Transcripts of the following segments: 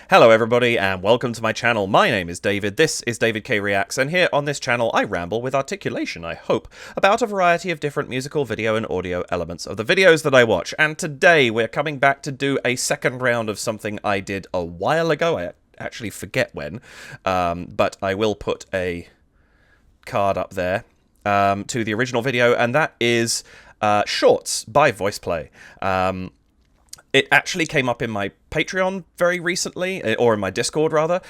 Hello everybody and welcome to my channel. My name is David, this is David K Reacts, and here on this channel I ramble with articulation, I hope, about a variety of different musical, video and audio elements of the videos that I watch. And today we're coming back to do a second round of something I did a while ago. I actually forget when, but I will put a card up there to the original video, and that is Shorts by VoicePlay. It actually came up in my Patreon very recently, or in my Discord rather,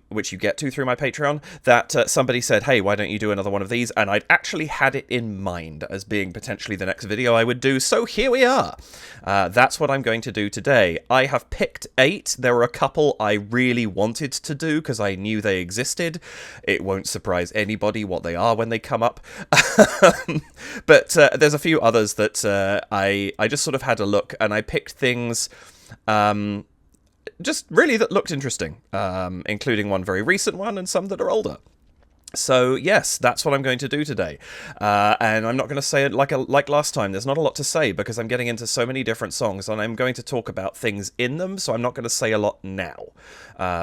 which you get to through my Patreon, that somebody said, hey, why don't you do another one of these? And I'd actually had it in mind as being potentially the next video I would do, so here we are. That's what I'm going to do today. I have picked 8. There were a couple I really wanted to do because I knew they existed. It won't surprise anybody what they are when they come up. But there's a few others that I just sort of had a look, and I picked things just really that looked interesting, including one very recent one and some that are older. So yes, that's what I'm going to do today, and I'm not going to say it like last time. There's not a lot to say because I'm getting into so many different songs, and I'm going to talk about things in them, so I'm not going to say a lot now,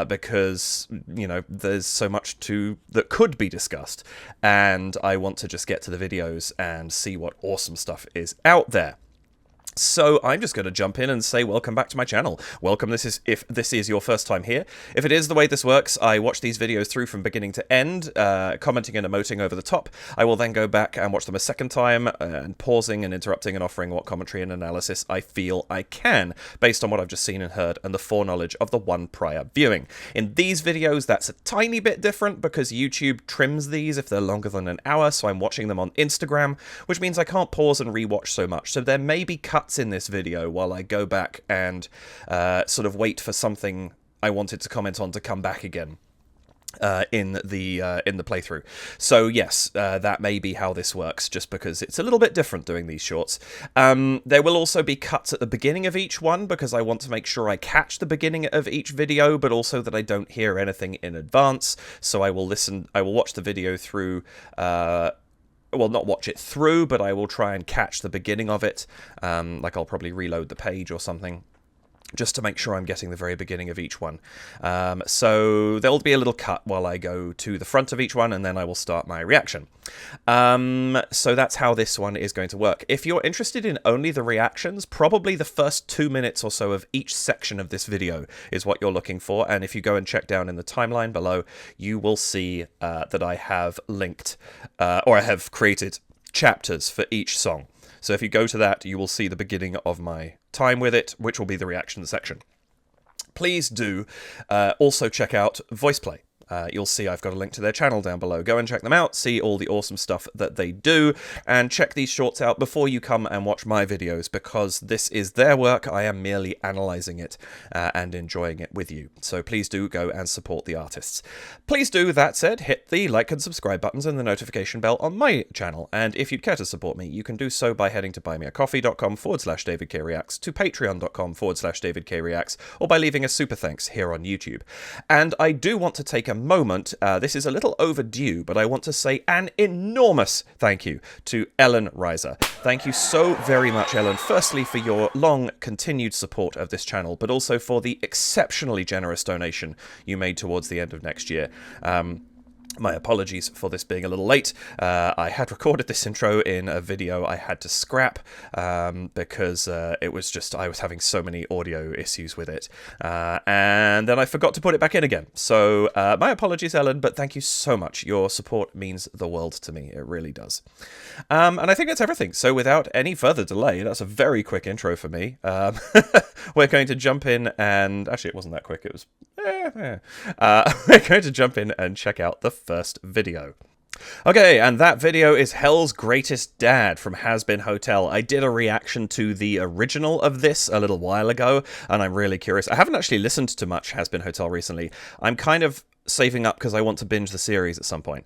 because, you know, there's so much that could be discussed, and I want to just get to the videos and see what awesome stuff is out there. So I'm just going to jump in and say welcome back to my channel. Welcome if this is your first time here. If it is, the way this works, I watch these videos through from beginning to end, commenting and emoting over the top. I will then go back and watch them a second time, and pausing and interrupting and offering what commentary and analysis I feel I can, based on what I've just seen and heard and the foreknowledge of the one prior viewing. In these videos, that's a tiny bit different because YouTube trims these if they're longer than an hour, so I'm watching them on Instagram, which means I can't pause and rewatch so much. So there may be cuts in this video while I go back and sort of wait for something I wanted to comment on to come back again in the playthrough. So yes, that may be how this works, just because it's a little bit different doing these shorts. There will also be cuts at the beginning of each one because I want to make sure I catch the beginning of each video, but also that I don't hear anything in advance. So I will watch the video through. Well, not watch it through, but I will try and catch the beginning of it. Like I'll probably reload the page or something, just to make sure I'm getting the very beginning of each one. So there'll be a little cut while I go to the front of each one, and then I will start my reaction. So that's how this one is going to work. If you're interested in only the reactions, probably the first 2 minutes or so of each section of this video is what you're looking for, and if you go and check down in the timeline below, you will see that I have linked, or I have created chapters for each song. So if you go to that, you will see the beginning of my time with it, which will be the reaction section. Please do also check out VoicePlay. You'll see I've got a link to their channel down below. Go and check them out, see all the awesome stuff that they do, and check these shorts out before you come and watch my videos, because this is their work. I am merely analysing it and enjoying it with you. So please do go and support the artists. Please do, that said, hit the like and subscribe buttons and the notification bell on my channel, and if you'd care to support me, you can do so by heading to buymeacoffee.com/DavidKReacts, to patreon.com/DavidKReacts, or by leaving a super thanks here on YouTube. And I do want to take a moment, this is a little overdue, but I want to say an enormous thank you to Ellen Reiser. Thank you so very much, Ellen, firstly for your long continued support of this channel, but also for the exceptionally generous donation you made towards the end of next year. My apologies for this being a little late. I had recorded this intro in a video I had to scrap because it was just, I was having so many audio issues with it. And then I forgot to put it back in again. So my apologies, Ellen, but thank you so much. Your support means the world to me. It really does. And I think that's everything. So without any further delay, that's a very quick intro for me. We're going to jump in and... Actually, it wasn't that quick. It was... we're going to jump in and check out the first video. Okay, and that video is Hell's Greatest Dad from Has Been Hotel. I did a reaction to the original of this a little while ago, and I'm really curious. I haven't actually listened to much Has Been Hotel recently. I'm kind of saving up because I want to binge the series at some point.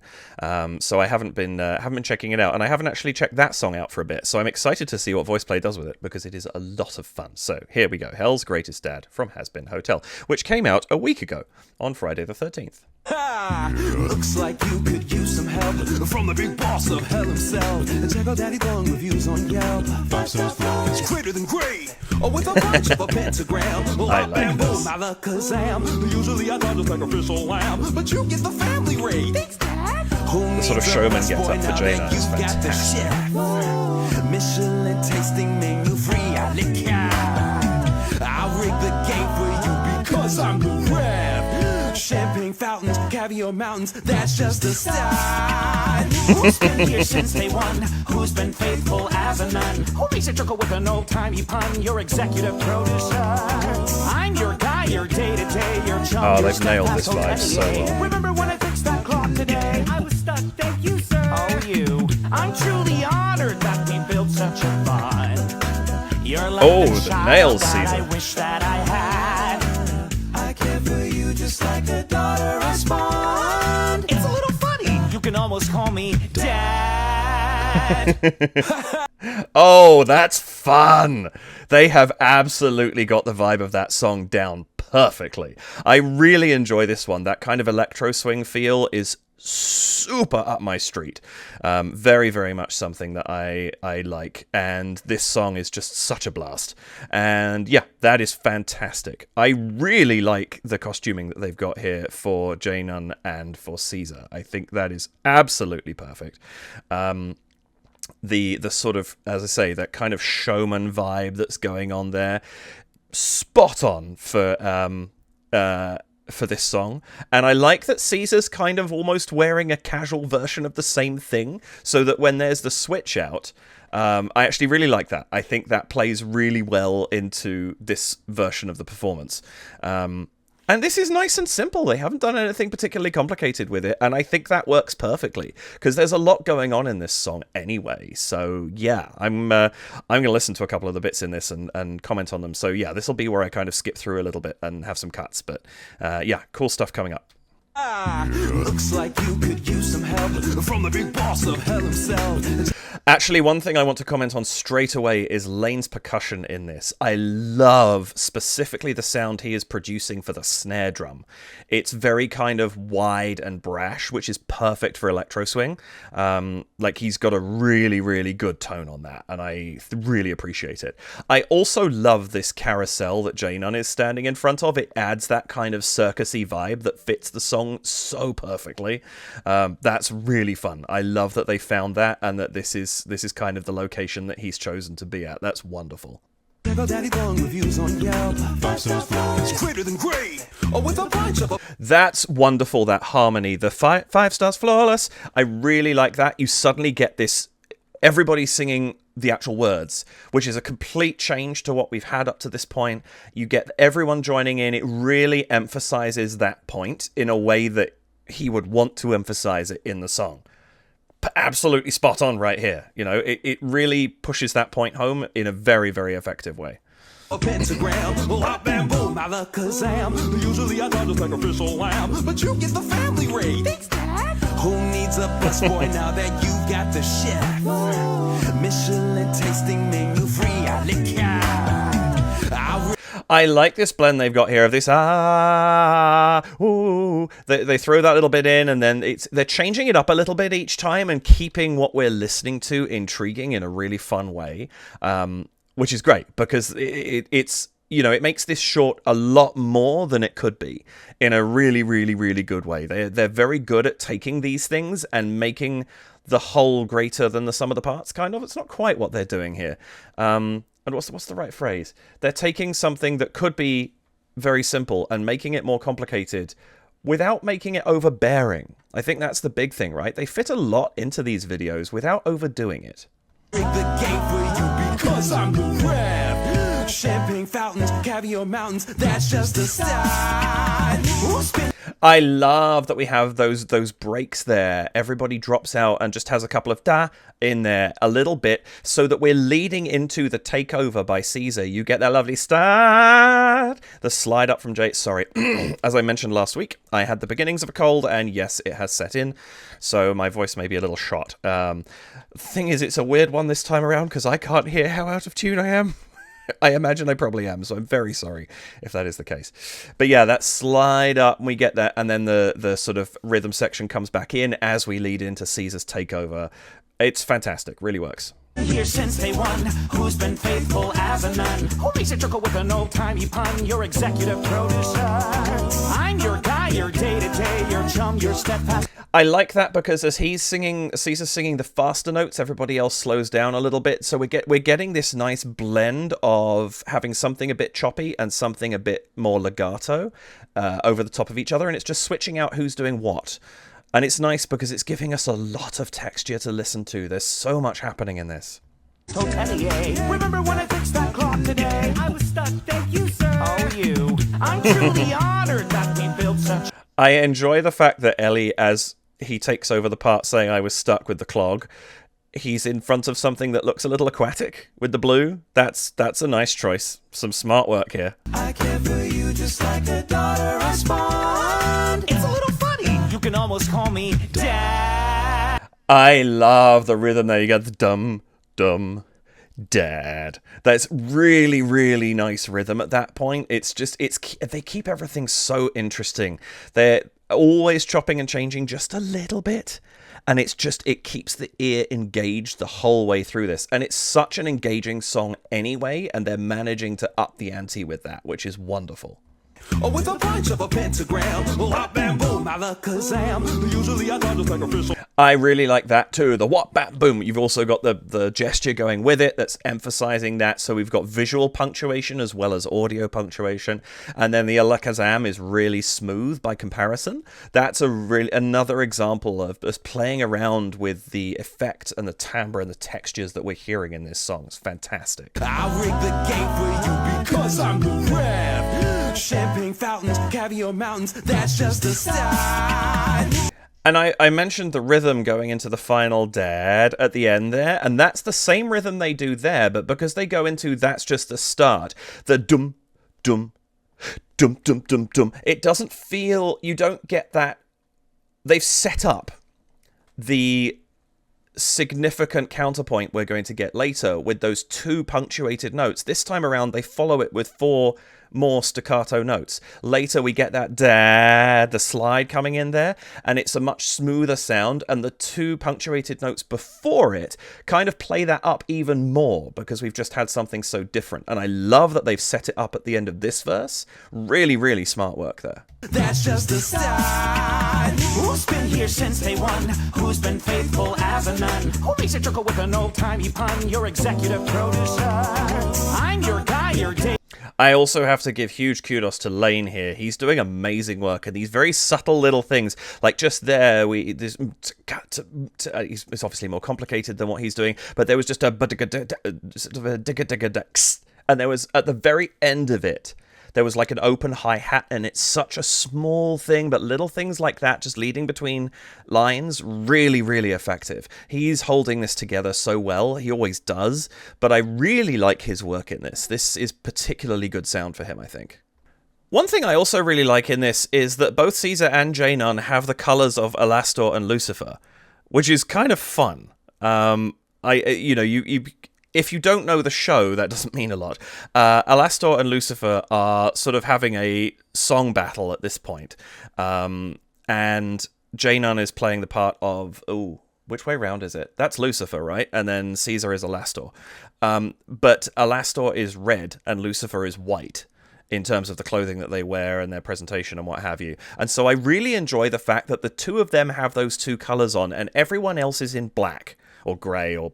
So I haven't been checking it out, and I haven't actually checked that song out for a bit. So I'm excited to see what VoicePlay does with it, because it is a lot of fun. So here we go. Hell's Greatest Dad from Has Been Hotel, which came out a week ago on Friday the 13th. Ha! Looks like you could use some help from the big boss of hell himself. And check out Daddy glowing reviews on Yelp. 5 stars, it's greater than great. with a punch of a pentagram. I like this. Alakazam. Usually I thought just like official lamb, but you get the family rate. Thanks, Dad. The sort of showman get up for Jaina is fantastic. Michelin tasting menu free. I'll rig the game for you because I'm the ref. Champagne fountains, caviar mountains, that's just a start. Who's been here since day one? Who's been faithful as a nun? Who makes a chuckle with an old-timey pun? Your executive producer. I'm your guy, your day-to-day, your chum. Oh, they've nailed this vibe so well. Remember when I fixed that clock today? I was stuck, thank you, sir. Oh, you. I'm truly honored that we built such a bond. You're like the nails, Caesar. I wish that I had. I care for you just like a daughter I spawned. It's a little funny. You can almost call me Dad. Oh, that's fun. They have absolutely got the vibe of that song down perfectly. I really enjoy this one. That kind of electro swing feel is super up my street. Very, very much something that I like, and this song is just such a blast. And yeah, that is fantastic. I really like the costuming that they've got here for Jainun and for Caesar. I think that is absolutely perfect. The sort of, as I say, that kind of showman vibe that's going on there, spot on for this song. And I like that Caesar's kind of almost wearing a casual version of the same thing, so that when there's the switch out, I actually really like that. I think that plays really well into this version of the performance. And this is nice and simple. They haven't done anything particularly complicated with it, and I think that works perfectly, because there's a lot going on in this song anyway. So yeah, I'm going to listen to a couple of the bits in this and comment on them. So yeah, this will be where I kind of skip through a little bit and have some cuts. But yeah, cool stuff coming up. Looks like you could use some help from the big boss of hell himself. Actually, one thing I want to comment on straight away is Lane's percussion in this. I love specifically the sound he is producing for the snare drum. It's very kind of wide and brash, which is perfect for electro swing. Like, he's got a really, really good tone on that, and I really appreciate it. I also love this carousel that Jainun is standing in front of. It adds that kind of circusy vibe that fits the song so perfectly. That's really fun. I love that they found that, and that this is kind of the location that he's chosen to be at. That's wonderful. That's wonderful, that harmony. The five stars flawless. I really like that. You suddenly get this, everybody singing the actual words, which is a complete change to what we've had up to this point. You get everyone joining in. It really emphasizes that point in a way that he would want to emphasize it in the song. Absolutely spot on right here. You know, it really pushes that point home in a very, very effective way. A pentagram, boom, alakazam. Usually I thought just like official lamb, but you get the family rate. Thanks, Dad. Who needs a busboy now that you got the chef? Michelin tasting menu free. I like this blend they've got here of this ooh. They throw that little bit in, and then they're changing it up a little bit each time and keeping what we're listening to intriguing in a really fun way, which is great, because it's, you know, it makes this short a lot more than it could be in a really, really, really good way. They're very good at taking these things and making the whole greater than the sum of the parts, kind of. It's not quite what they're doing here. And what's the right phrase? They're taking something that could be very simple and making it more complicated without making it overbearing. I think that's the big thing, right? They fit a lot into these videos without overdoing it. The game for you because I'm the ref. Champagne fountains, caviar mountains, that's just a start. I love that we have those breaks there. Everybody drops out and just has a couple of da in there a little bit, so that we're leading into the takeover by Caesar. You get that lovely start, the slide up from Jay. Sorry, as I mentioned last week, I had the beginnings of a cold, and yes, it has set in, so my voice may be a little shot. Thing is, it's a weird one this time around because I can't hear how out of tune I am. I imagine I probably am, so I'm very sorry if that is the case. But yeah, that slide up, and we get that, and then the sort of rhythm section comes back in as we lead into Caesar's takeover. It's fantastic, really works. Here since day one, who's been faithful as a nun? Who makes a trickle with an old-timey pun? Your executive producer. I'm your guy, your day-to-day, your chum, your steadfast. I like that because as Caesar's singing the faster notes, everybody else slows down a little bit. So we're getting this nice blend of having something a bit choppy and something a bit more legato over the top of each other, and it's just switching out who's doing what. And it's nice because it's giving us a lot of texture to listen to. There's so much happening in this. Remember when I fixed that clock today? I was stuck, thank you, sir. Oh, you. I'm truly honored that we built such... I enjoy the fact that Ellie, as he takes over the part saying I was stuck with the clog, he's in front of something that looks a little aquatic with the blue. That's a nice choice. Some smart work here. I care for you just like a daughter I spawned. It's a little funny. You can almost call me Dad. I love the rhythm there. You got the dum, dum, dad. That's really, really nice rhythm at that point. They keep everything so interesting. They're always chopping and changing just a little bit. And it keeps the ear engaged the whole way through this. And it's such an engaging song anyway, and they're managing to up the ante with that, which is wonderful. With a punch of a pentagram, whop bam boom, alakazam. Usually I don't just like official. I really like that too. The whop bam boom. You've also got the gesture going with it that's emphasizing that. So we've got visual punctuation as well as audio punctuation. And then the alakazam is really smooth by comparison. That's another example of us playing around with the effect and the timbre and the textures that we're hearing in this song. It's fantastic. I'll rig the gate for you because I'm the rev. Champagne fountains, caviar mountains, that's just a start. And I mentioned the rhythm going into the final dad at the end there, and that's the same rhythm they do there, but because they go into that's just the start, the dum, dum, dum, dum, dum, dum, it doesn't feel, you don't get that. They've set up the significant counterpoint we're going to get later with those two punctuated notes. This time around, they follow it with 4 more staccato notes. Later, we get that dad, the slide coming in there, and it's a much smoother sound, and the 2 punctuated notes before it kind of play that up even more because we've just had something so different. And I love that they've set it up at the end of this verse. Really, really smart work there. That's just the start. Who's been here since day one? Who's been faithful as a nun? Who makes a trickle with an old-timey pun? Your executive producer. I'm your guy, your day. I also have to give huge kudos to Lane here. He's doing amazing work, and these very subtle little things, like just there, it's obviously more complicated than what he's doing, but there was just a and there was at the very end of it, there was like an open hi-hat, and it's such a small thing, but little things like that just leading between lines, really, really effective. He's holding this together so well. He always does, but I really like his work in this. This is particularly good sound for him, I think. One thing I also really like in this is that both Caesar and Jnun have the colors of Alastor and Lucifer, which is kind of fun. If you don't know the show, that doesn't mean a lot. Alastor and Lucifer are sort of having a song battle at this point. And Jnun is playing the part of... Ooh, which way round is it? That's Lucifer, right? And then Caesar is Alastor. But Alastor is red and Lucifer is white in terms of the clothing that they wear and their presentation and what have you. And so I really enjoy the fact that the two of them have those 2 colors on and everyone else is in black or grey or,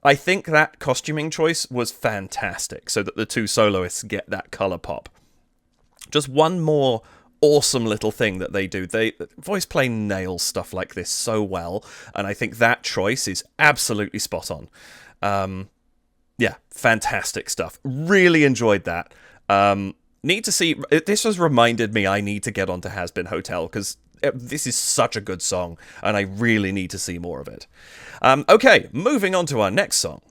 I think that costuming choice was fantastic, so that the 2 soloists get that color pop. Just one more awesome little thing that they do. VoicePlay nails stuff like this so well, and I think that choice is absolutely spot on. Yeah, fantastic stuff. Really enjoyed that. Need to see... This has reminded me I need to get onto Has Been Hotel, because this is such a good song, and I really need to see more of it. Okay, moving on to our next song.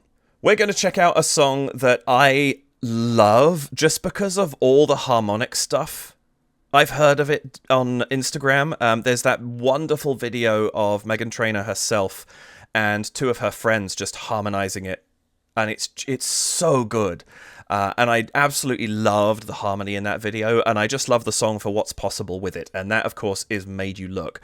We're going to check out a song that I love just because of all the harmonic stuff. I've heard of it on Instagram. There's that wonderful video of Meghan Trainor herself and 2 of her friends just harmonizing it, and it's so good. And I absolutely loved the harmony in that video, and I just love the song for what's possible with it. And that, of course, is Made You Look.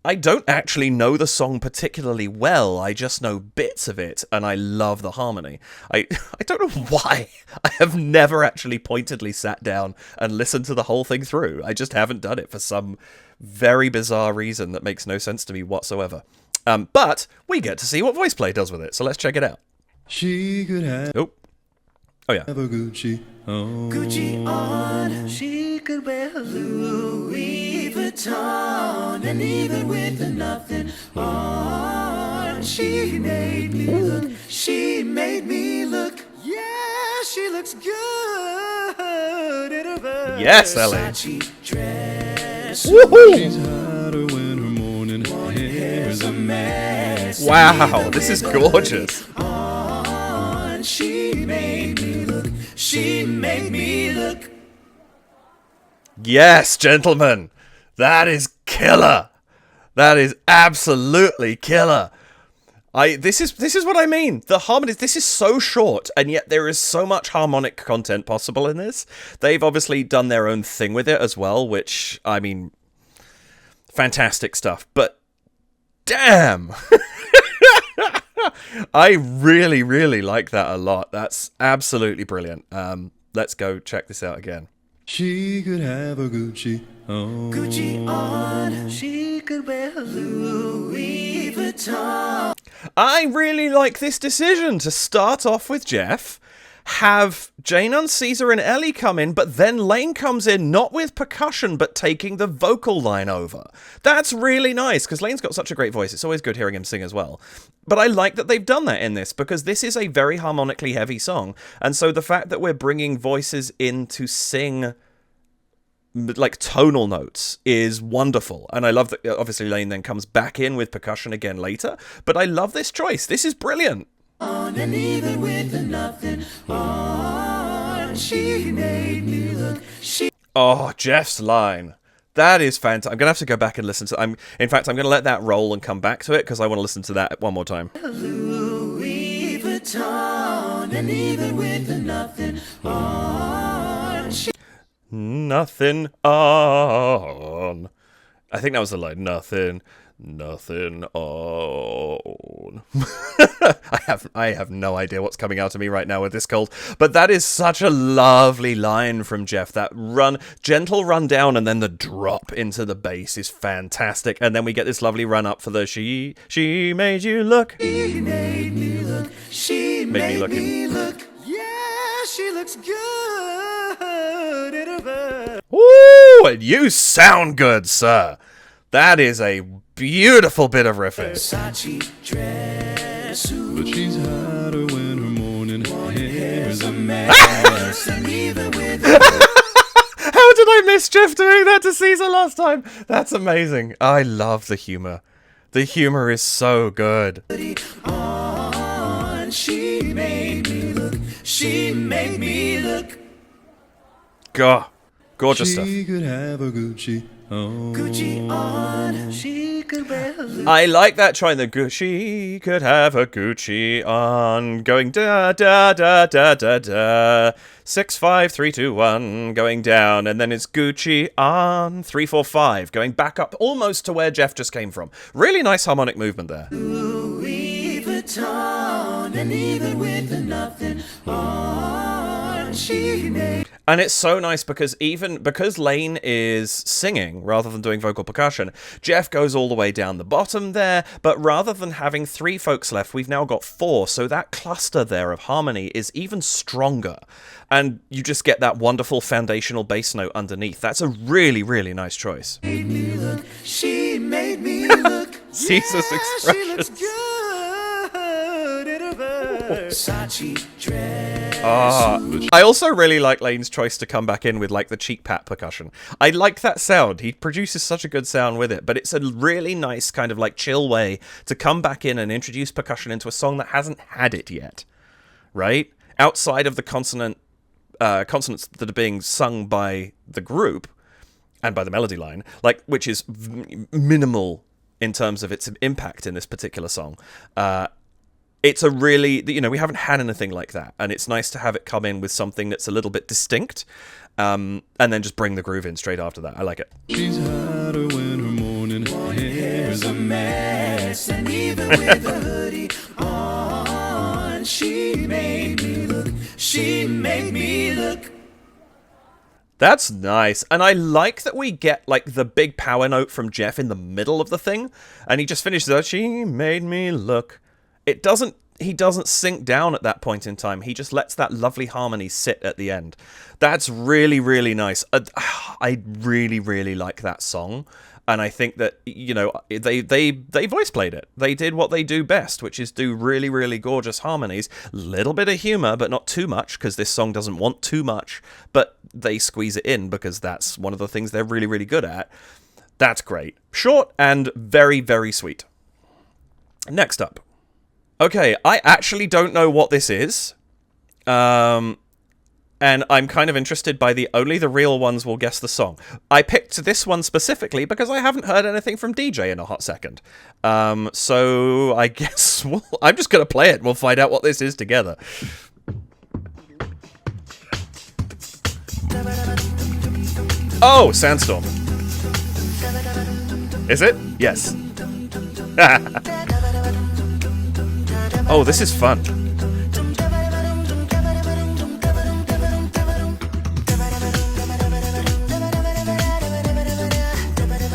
I don't actually know the song particularly well. I just know bits of it, and I love the harmony. I don't know why. I have never actually pointedly sat down and listened to the whole thing through. I just haven't done it for some very bizarre reason that makes no sense to me whatsoever. But we get to see what VoicePlay does with it, so let's check it out. She could have Oh yeah. a Gucci on. Gucci on, she could wear Louis Vuitton, and even with the nothing on, she made me look, she made me look, yeah, she looks good in her Yes, Ellie. Versace dress. Woohoo! She's hotter when her morning hair's a mess. Wow, this is gorgeous. On, she made me look, she made me look. Yes, gentlemen. That is killer. That is absolutely killer. This is what I mean. The harmonies, this is so short, and yet there is so much harmonic content possible in this. They've obviously done their own thing with it as well, which, I mean, fantastic stuff. But damn. I really, really like that a lot. That's absolutely brilliant. Let's go check this out again. She could have a Gucci on. Gucci on, she could wear Louis Vuitton. I really like this decision to start off with Jeff, have Jane and Caesar and Ellie come in, but then Lane comes in not with percussion, but taking the vocal line over. That's really nice, because Lane's got such a great voice. It's always good hearing him sing as well. But I like that they've done that in this, because this is a very harmonically heavy song. And so the fact that we're bringing voices in to sing like tonal notes is wonderful, and I love that obviously Lane then comes back in with percussion again later, but I love this choice. This is brilliant. On, and even with the nothing on, she made me look, she... Oh, Jeff's line, that is fantastic. I'm gonna have to go back and listen to in fact I'm gonna let that roll and come back to it, because I want to listen to that one more time. Louis Vuitton, and even with the nothing on, she... Nothing on. I think that was the line. Nothing on. I have no idea what's coming out of me right now with this cold, but that is such a lovely line from Jeff. That gentle run down, and then the drop into the bass is fantastic, and then we get this lovely run up for the she made you look. She made me look, she Made me me look, yeah, she looks good in her bed. Ooh, and you sound good, sir. That is a beautiful bit of riffing. Versace dress, But she's hotter when her morning hair's a mess, and even with How did I miss Jeff doing that to Caesar last time? That's amazing. I love the humor. The humor is so good. on, she made me look, she made me look. God, gorgeous stuff. She could have a Gucci on. Gucci on, she could wear Louis. I like that trying the Gucci could have a Gucci on, going da da da da da da, 6 5 3 2 1, going down, and then it's Gucci on 3 4 5, going back up almost to where Jeff just came from. Really nice harmonic movement there. Louis Vuitton, and even with the nothing on, she made. And it's so nice because because Lane is singing rather than doing vocal percussion, Jeff goes all the way down the bottom there, but rather than having 3 folks left, we've now got 4, so that cluster there of harmony is even stronger. And you just get that wonderful foundational bass note underneath. That's a really, really nice choice. Made me look, she made me look. Caesar's She looks expressions. good in her Versace dress. I also really like Lane's choice to come back in with like the cheek pat percussion. I like that sound. He produces such a good sound with it, but it's a really nice kind of like chill way to come back in and introduce percussion into a song that hasn't had it yet, right? Outside of the consonants that are being sung by the group and by the melody line, like, which is minimal in terms of its impact in this particular song. It's a really, we haven't had anything like that, and it's nice to have it come in with something that's a little bit distinct, and then just bring the groove in straight after that. I like it. She's hotter when her morning hair's hair's a mess, and even with a hoodie on, she made me look. She made me look. That's nice. And I like that we get, like, the big power note from Jeff in the middle of the thing, and he just finishes that, she made me look. It doesn't, he doesn't sink down at that point in time. He just lets that lovely harmony sit at the end. That's really, really nice. I really, really like that song. And I think that, you know, they voice played it. They did what they do best, which is do really, really gorgeous harmonies. Little bit of humor, but not too much, because this song doesn't want too much. But they squeeze it in, because that's one of the things they're really, really good at. That's great. Short and very, very sweet. Next up. Okay, I actually don't know what this is. And I'm kind of interested by only the real ones will guess the song. I picked this one specifically because I haven't heard anything from DJ in a hot second. So I guess I'm just going to play it and we'll find out what this is together. Oh, Sandstorm. Is it? Yes. Oh, this is fun.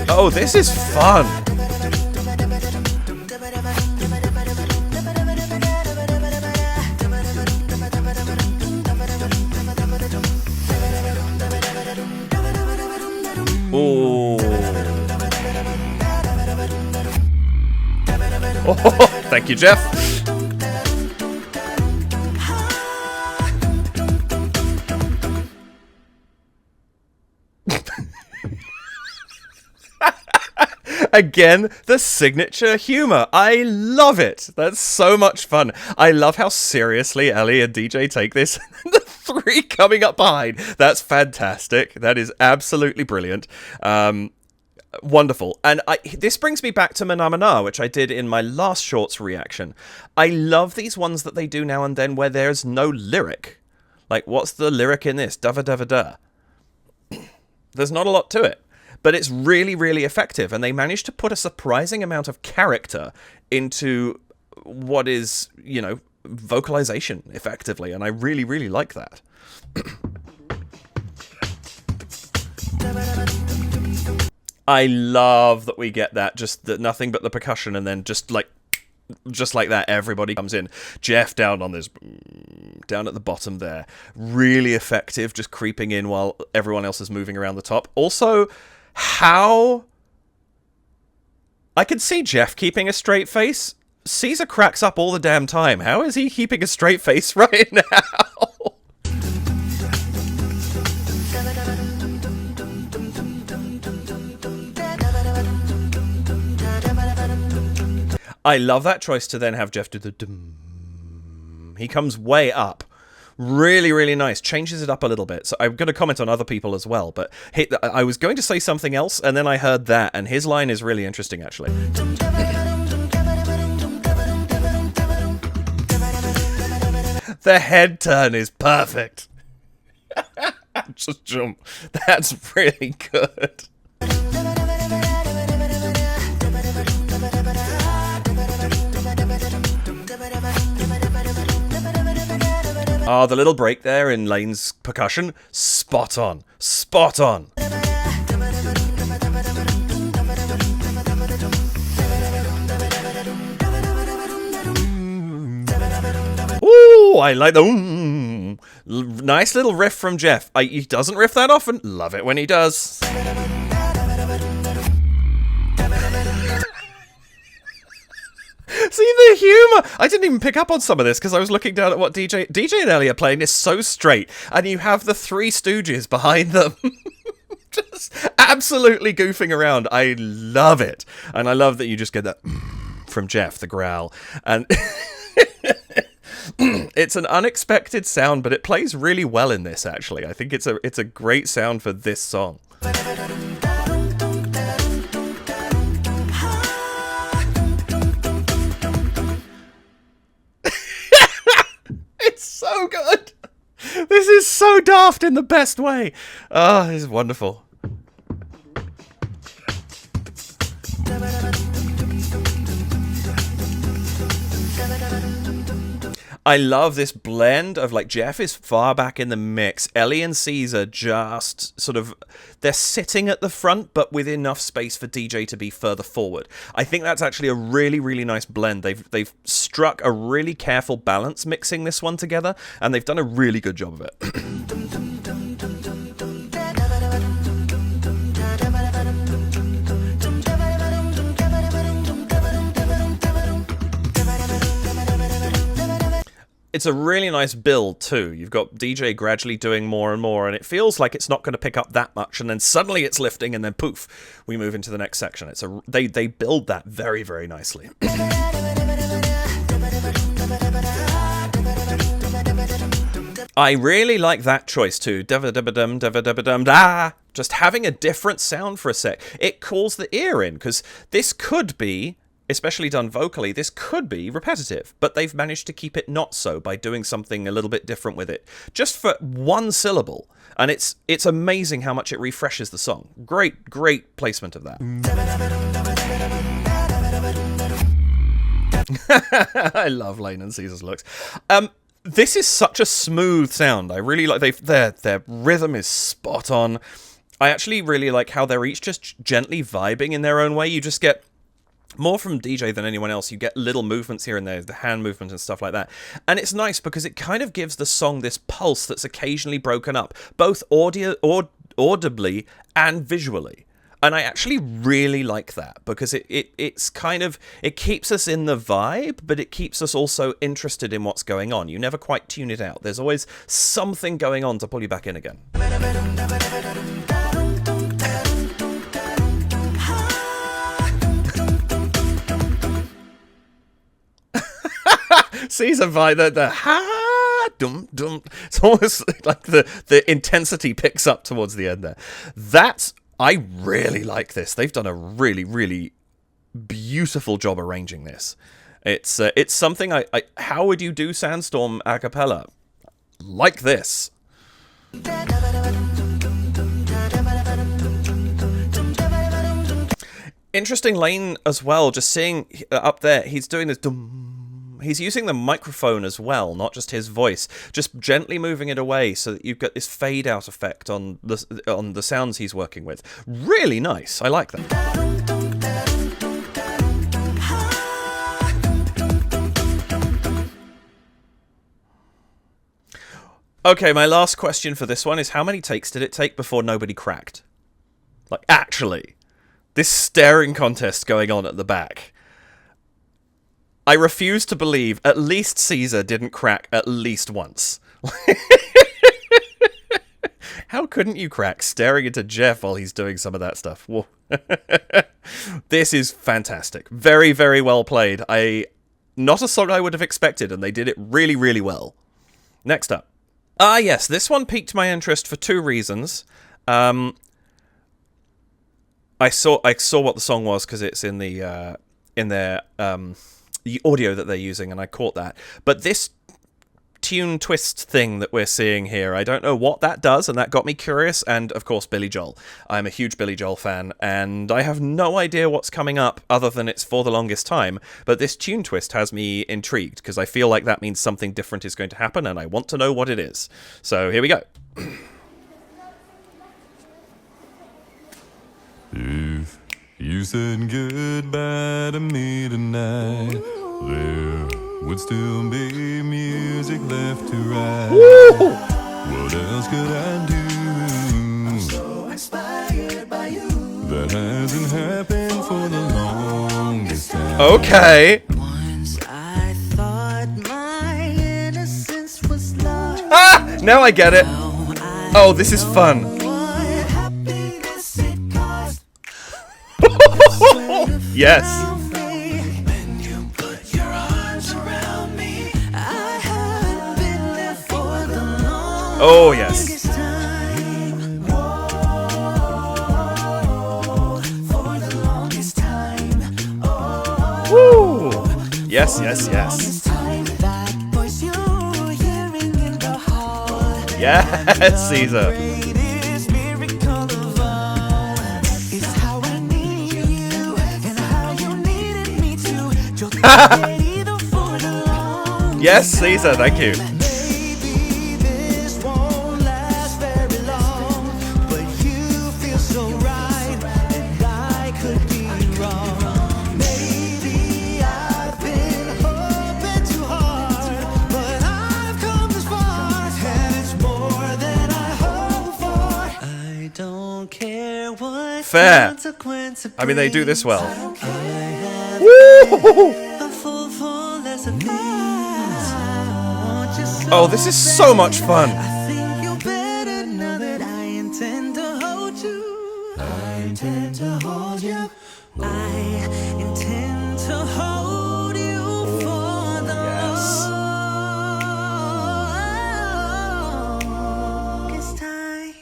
Oh, this is fun. Ooh. Oh, thank you, Jeff. Again, the signature humor. I love it. That's so much fun. I love how seriously Ellie and DJ take this. The three coming up behind. That's fantastic. That is absolutely brilliant. Wonderful. And this brings me back to Mana Mana, which I did in my last shorts reaction. I love these ones that they do now and then where there's no lyric. Like, what's the lyric in this? Da-va-da-va-da. There's not a lot to it. But it's really, really effective, and they managed to put a surprising amount of character into what is, you know, vocalization, effectively, and I really, really like that. I love that we get that, just that nothing but the percussion, and then just like that, everybody comes in. Jeff down at the bottom there. Really effective, just creeping in while everyone else is moving around the top. Also, how I can see Jeff keeping a straight face. Caesar cracks up all the damn time. How is he keeping a straight face right now? I love that choice to then have Jeff do the dum. He comes way up. Really, really nice. Changes it up a little bit. So I'm going to comment on other people as well, but I was going to say something else, and then I heard that, and his line is really interesting, actually. The head turn is perfect. Just jump. That's really good. Oh, the little break there in Lane's percussion, spot on. Spot on. Ooh, I like the nice little riff from Jeff. He doesn't riff that often. Love it when he does. See the humor! I didn't even pick up on some of this because I was looking down at what DJ and Ellie are playing. Is so straight, and you have the Three Stooges behind them. Just absolutely goofing around. I love it. And I love that you just get that from Jeff, the growl. And it's an unexpected sound, but it plays really well in this, actually. I think it's a great sound for this song. It's so good. This is so daft in the best way. Oh, this is wonderful. I love this blend of, like, Jeff is far back in the mix. Ellie and Caesar just sort of, they're sitting at the front, but with enough space for DJ to be further forward. I think that's actually a really, really nice blend. They've struck a really careful balance mixing this one together, and they've done a really good job of it. It's a really nice build too. You've got DJ gradually doing more and more, and it feels like it's not going to pick up that much, and then suddenly it's lifting, and then poof, we move into the next section. They build that very, very nicely. I really like that choice too. Just having a different sound for a sec. It calls the ear in, because this could be, especially done vocally, this could be repetitive, but they've managed to keep it not so by doing something a little bit different with it, just for one syllable, and it's amazing how much it refreshes the song. Great placement of that. I love Lane and Caesar's looks. This is such a smooth sound. I really like their rhythm is spot on. I actually really like how they're each just gently vibing in their own way. You just get more from DJ than anyone else. You get little movements here and there, the hand movement and stuff like that. And it's nice because it kind of gives the song this pulse that's occasionally broken up, both audibly and visually. And I actually really like that because it's kind of, it keeps us in the vibe, but it keeps us also interested in what's going on. You never quite tune it out. There's always something going on to pull you back in again. Caesar vibe, the ha dum dum. It's almost like the intensity picks up towards the end there. I really like this. They've done a really, really beautiful job arranging this. It's something how would you do Sandstorm a cappella? Like this. Interesting Lane as well, just seeing up there, he's doing this dum. He's using the microphone as well, not just his voice, just gently moving it away so that you've got this fade out effect on the sounds he's working with. Really nice. I like that. Okay, my last question for this one is, how many takes did it take before nobody cracked? Like, actually, this staring contest going on at the back. I refuse to believe at least Caesar didn't crack at least once. How couldn't you crack staring into Jeff while he's doing some of that stuff? Whoa. This is fantastic. Very, very well played. Not a song I would have expected, and they did it really, really well. Next up. Yes, this one piqued my interest for two reasons. I saw what the song was because it's in their the audio that they're using, and I caught that. But this tune twist thing that we're seeing here, I don't know what that does, and that got me curious. And of course, Billy Joel. I'm a huge Billy Joel fan, and I have no idea what's coming up other than it's For the Longest Time. But this tune twist has me intrigued because I feel like that means something different is going to happen, and I want to know what it is. So here we go. If you said goodbye to me tonight, there would still be music left to write. Woo! What else could I do? I'm so inspired by you. That hasn't happened for the longest time. Okay. Once I thought my innocence was lost. Now I get it. Oh, this is fun. Yes. When you put your arms around me, I haven't been there for the longest Oh, yes. time. Whoa, for the longest time. Oh, Woo. Yes, yes, yes. longest time. That voice you're hearing in the hall. Yes, Caesar. Greatest miracle of all is how I need you and how you needed me to. You're ready for the long Yes, Caesar, thank you. Maybe this won't last very long, but you feel so right, and I could be wrong. Maybe I've been hoping too hard, but I've come this far, and it's more than I hoped for. I don't care what Fair. consequence it I mean, they do this well. a full as a thing. Oh, this is so much fun. I think you better know that I intend to hold you. I intend to hold you. I intend to hold you for the longest time.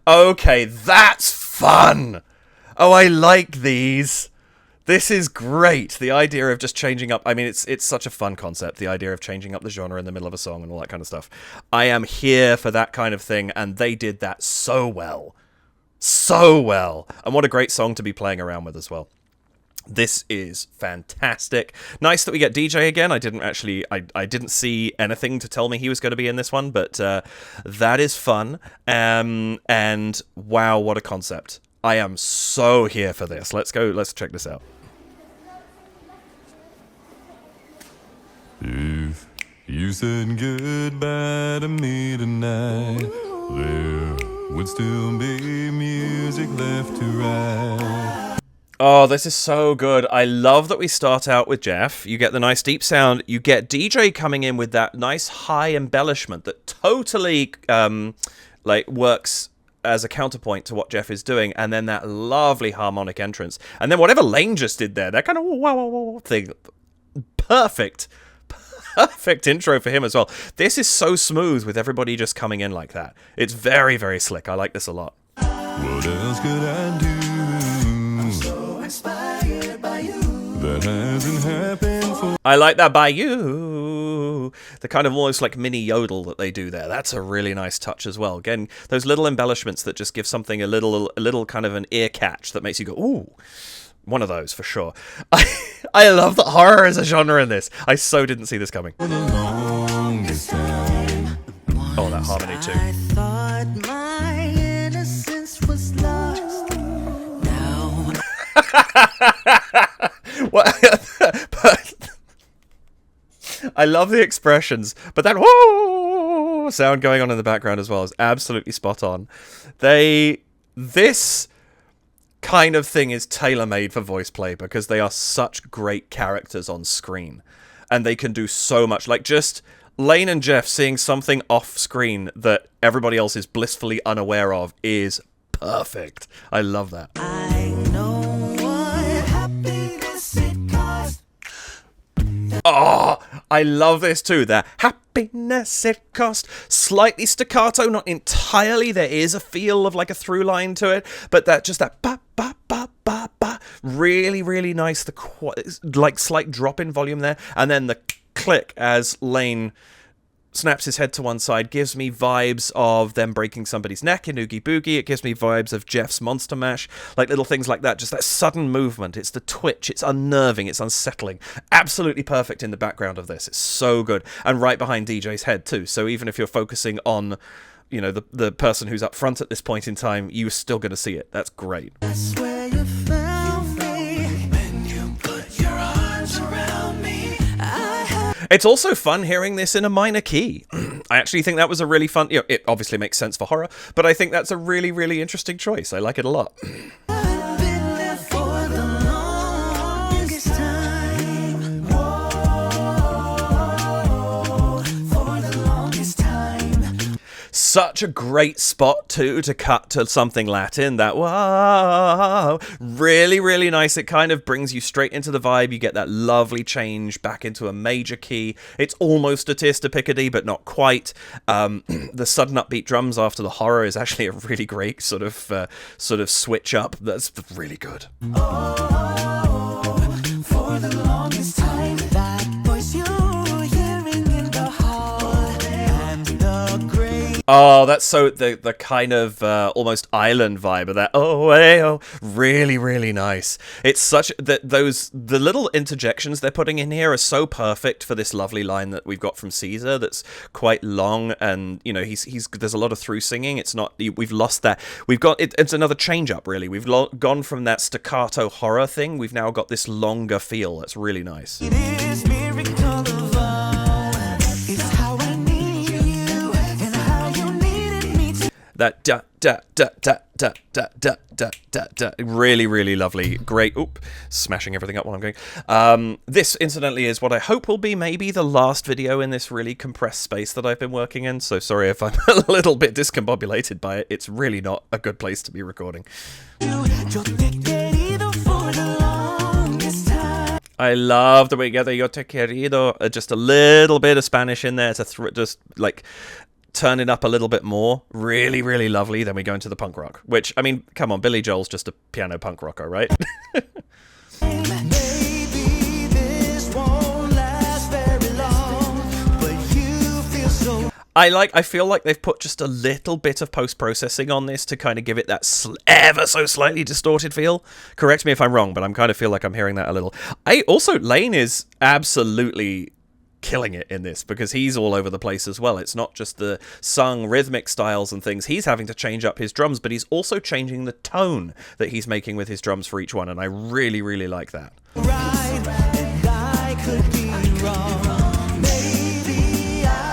Okay, that's fun. Oh, I like these. This is great. The idea of just changing up. I mean, it's such a fun concept. The idea of changing up the genre in the middle of a song and all that kind of stuff. I am here for that kind of thing, and they did that so well. So well. And what a great song to be playing around with as well. This is fantastic. Nice that we get DJ again. I didn't see anything to tell me he was going to be in this one, but that is fun. And wow, what a concept. I am so here for this. Let's check this out. If you said goodbye to me tonight, there would still be music left to write. Oh, this is so good. I love that we start out with Jeff. You get the nice deep sound. You get DJ coming in with that nice high embellishment that totally works as a counterpoint to what Jeff is doing, and then that lovely harmonic entrance. And then whatever Lane just did there, that kind of wow thing. Perfect intro for him as well. This is so smooth with everybody just coming in like that. It's very, very slick. I like this a lot. What else could I do? I'm so inspired by you. That hasn't happened for. I like that by you. The kind of almost like mini yodel that they do there. That's a really nice touch as well. Again, those little embellishments that just give something a little kind of an ear catch that makes you go, ooh. One of those for sure. I love that horror is a genre in this. I so didn't see this coming. For the longest time. Oh, that harmony too. I thought my innocence was lost. Now But I love the expressions, but that whoa sound going on in the background as well is absolutely spot on. This kind of thing is tailor-made for VoicePlay because they are such great characters on screen, and they can do so much. Like just Lane and Jeff seeing something off screen that everybody else is blissfully unaware of is perfect. I love that. I know what happiness it costs. Oh, I love this too. The happiness it cost. Slightly staccato, not entirely. There is a feel of like a through line to it, but that ba ba ba ba ba. Really, really nice. Like slight drop in volume there, and then the click as Lane snaps his head to one side gives me vibes of them breaking somebody's neck in Oogie Boogie. It gives me vibes of Jeff's Monster Mash, like little things like that. Just that sudden movement. It's the twitch. It's unnerving. It's unsettling. Absolutely perfect in the background of this. It's so good. And right behind DJ's head too. So even if you're focusing on, you know, the person who's up front at this point in time, you're still going to see it. That's great. That's where you found me. When you put your arms around me. It's also fun hearing this in a minor key. I actually think that was a really fun... You know, it obviously makes sense for horror, but I think that's a really, really interesting choice. I like it a lot. I've been there for the longest time. Whoa, for the longest time. Such a great spot, too, to cut to something Latin. That, wow, really, really nice. It kind of brings you straight into the vibe. You get that lovely change back into a major key. It's almost a Tears to Piccadilly, but not quite. The sudden upbeat drums after the horror is actually a really great sort of switch up. That's really good. For the longest time, that voice you're hearing in the hall and the great. Oh, that's so the kind of almost island vibe of that. Oh, hey, oh, really, really nice. It's such that the little interjections they're putting in here are so perfect for this lovely line that we've got from Caesar. That's quite long, and you know he's there's a lot of through singing. It's not we've lost that. We've got it's another change up really. We've gone from that staccato horror thing. We've now got this longer feel. That's really nice. It is miracle of love. It's how I need you and how you needed me to. That da da da da da da da da da da. Really, really lovely. Great. Oop. Smashing everything up while I'm going. This, incidentally, is what I hope will be maybe the last video in this really compressed space that I've been working in. So sorry if I'm a little bit discombobulated by it. It's really not a good place to be recording. I love the way together yo te querido. Just a little bit of Spanish in there to just like turn it up a little bit more. Really, really lovely. Then we go into the punk rock, which, I mean, come on, Billy Joel's just a piano punk rocker, right? I feel like they've put just a little bit of post-processing on this to kind of give it that ever so slightly distorted feel. Correct me if I'm wrong, but I'm kind of feel like I'm hearing that a little. Lane is absolutely killing it in this because he's all over the place as well. It's not just the sung rhythmic styles and things. He's having to change up his drums, but he's also changing the tone that he's making with his drums for each one, and I really, really like that.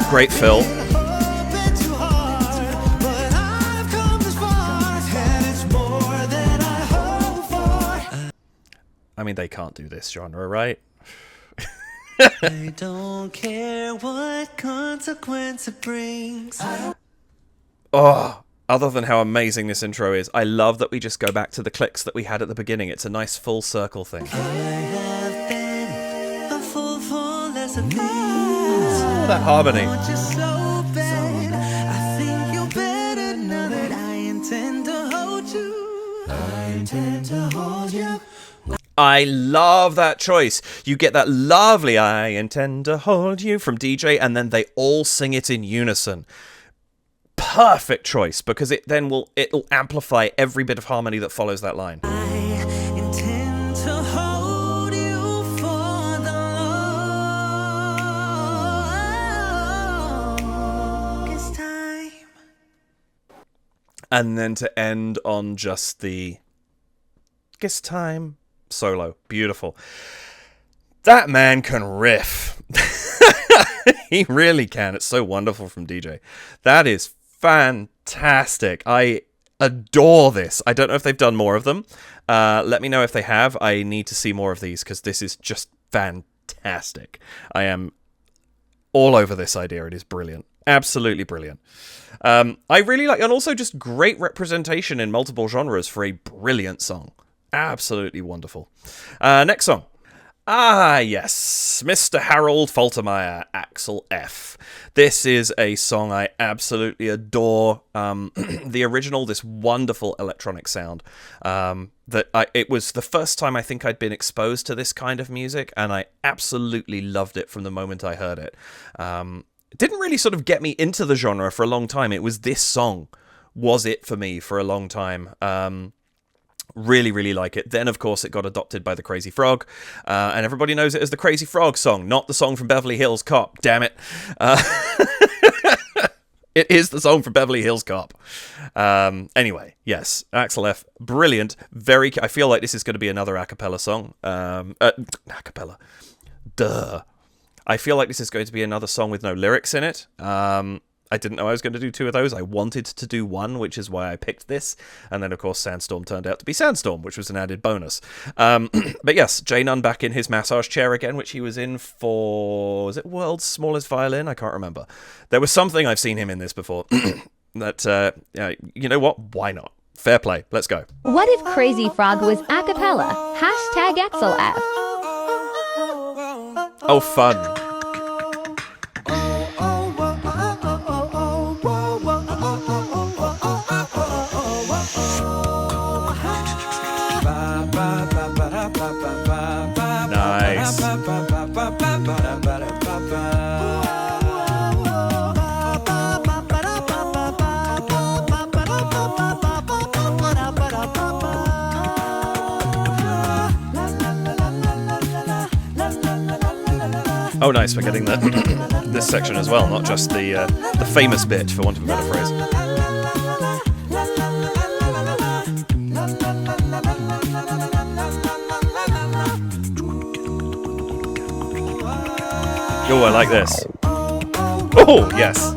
Great fill. I mean, they can't do this genre, right? I don't care what consequence it brings. Oh, other than how amazing this intro is, I love that we just go back to the clicks that we had at the beginning. It's a nice full circle thing. I have been a fool for less of things. Oh, that harmony. I want you so bad. I think you're better now that I intend to hold you. I intend to hold you. I love that choice. You get that lovely "I intend to hold you" from DJ, and then they all sing it in unison. Perfect choice, because it'll amplify every bit of harmony that follows that line. I intend to hold you for the longest time. And then to end on just the "longest time" solo. Beautiful. That man can riff. He really can. It's so wonderful from DJ. That is fantastic. I adore this. I don't know if they've done more of them. Let me know if they have. I need to see more of these because this is just fantastic. I am all over this idea. It is brilliant. Absolutely brilliant. I really like, and also just great representation in multiple genres for a brilliant song. Absolutely wonderful. Next song. Ah, yes. Mr. Harold Faltermeyer, Axel F. This is a song I absolutely adore. The original, this wonderful electronic sound. It was the first time I think I'd been exposed to this kind of music, and I absolutely loved it from the moment I heard it. It didn't really sort of get me into the genre for a long time. It was this song was it for me for a long time. Really, really like it. Then, of course, it got adopted by the Crazy Frog, and everybody knows it as the Crazy Frog song, not the song from Beverly Hills Cop. Damn it. It is the song from Beverly Hills Cop. Anyway, yes, Axel F, brilliant. I feel like this is going to be another a cappella song. A cappella. Duh. I feel like this is going to be another song with no lyrics in it. I didn't know I was going to do two of those. I wanted to do one, which is why I picked this. And then, of course, Sandstorm turned out to be Sandstorm, which was an added bonus. But yes, Jay Nunn back in his massage chair again, which he was in for... Was it World's Smallest Violin? I can't remember. There was something I've seen him in this before. That, you know what? Why not? Fair play. Let's go. What if Crazy Frog was a cappella? Hashtag Axel F. Oh, fun. Nice. Oh, nice. We're getting this section as well, not just the famous bit, for want of a better phrase. Oh, I like this. Oh, yes.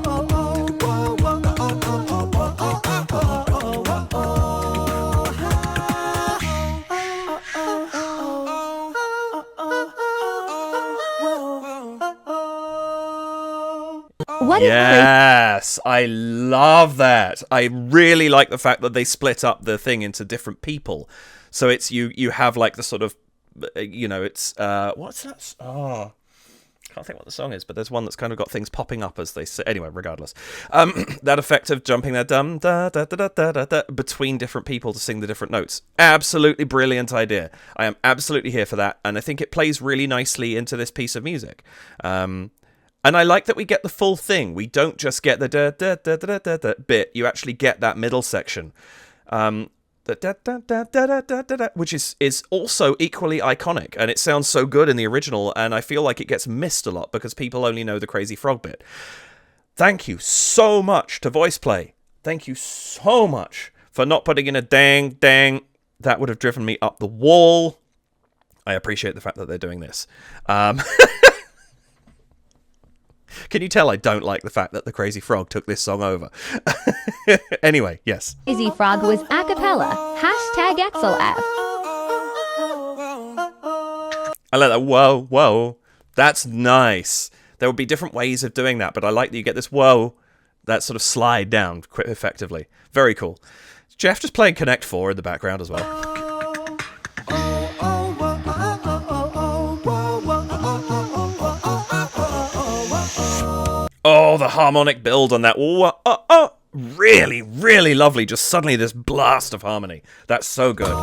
Yes, I love that. I really like the fact that they split up the thing into different people. So it's you have like the sort of, it's what's that? Oh, can't think what the song is, but there's one that's kind of got things popping up as they say. Anyway, regardless, that effect of jumping that dum da da da da da da between different people to sing the different notes, absolutely brilliant idea. I am absolutely here for that, and I think it plays really nicely into this piece of music. And I like that we get the full thing. We don't just get the da da da da da da bit. You actually get that middle section. Which is also equally iconic, and it sounds so good in the original, and I feel like it gets missed a lot because people only know the Crazy Frog bit. Thank you so much to VoicePlay. Thank you so much for not putting in a dang, dang. That would have driven me up the wall. I appreciate the fact that they're doing this. Can you tell I don't like the fact that the Crazy Frog took this song over? Anyway, yes. Crazy Frog was a cappella. Hashtag Axel F. I like that. Whoa, whoa. That's nice. There would be different ways of doing that, but I like that you get this whoa, that sort of slide down quite effectively. Very cool. Jeff just playing Connect 4 in the background as well. Oh, the harmonic build on that. Really, really lovely. Just suddenly this blast of harmony. That's so good.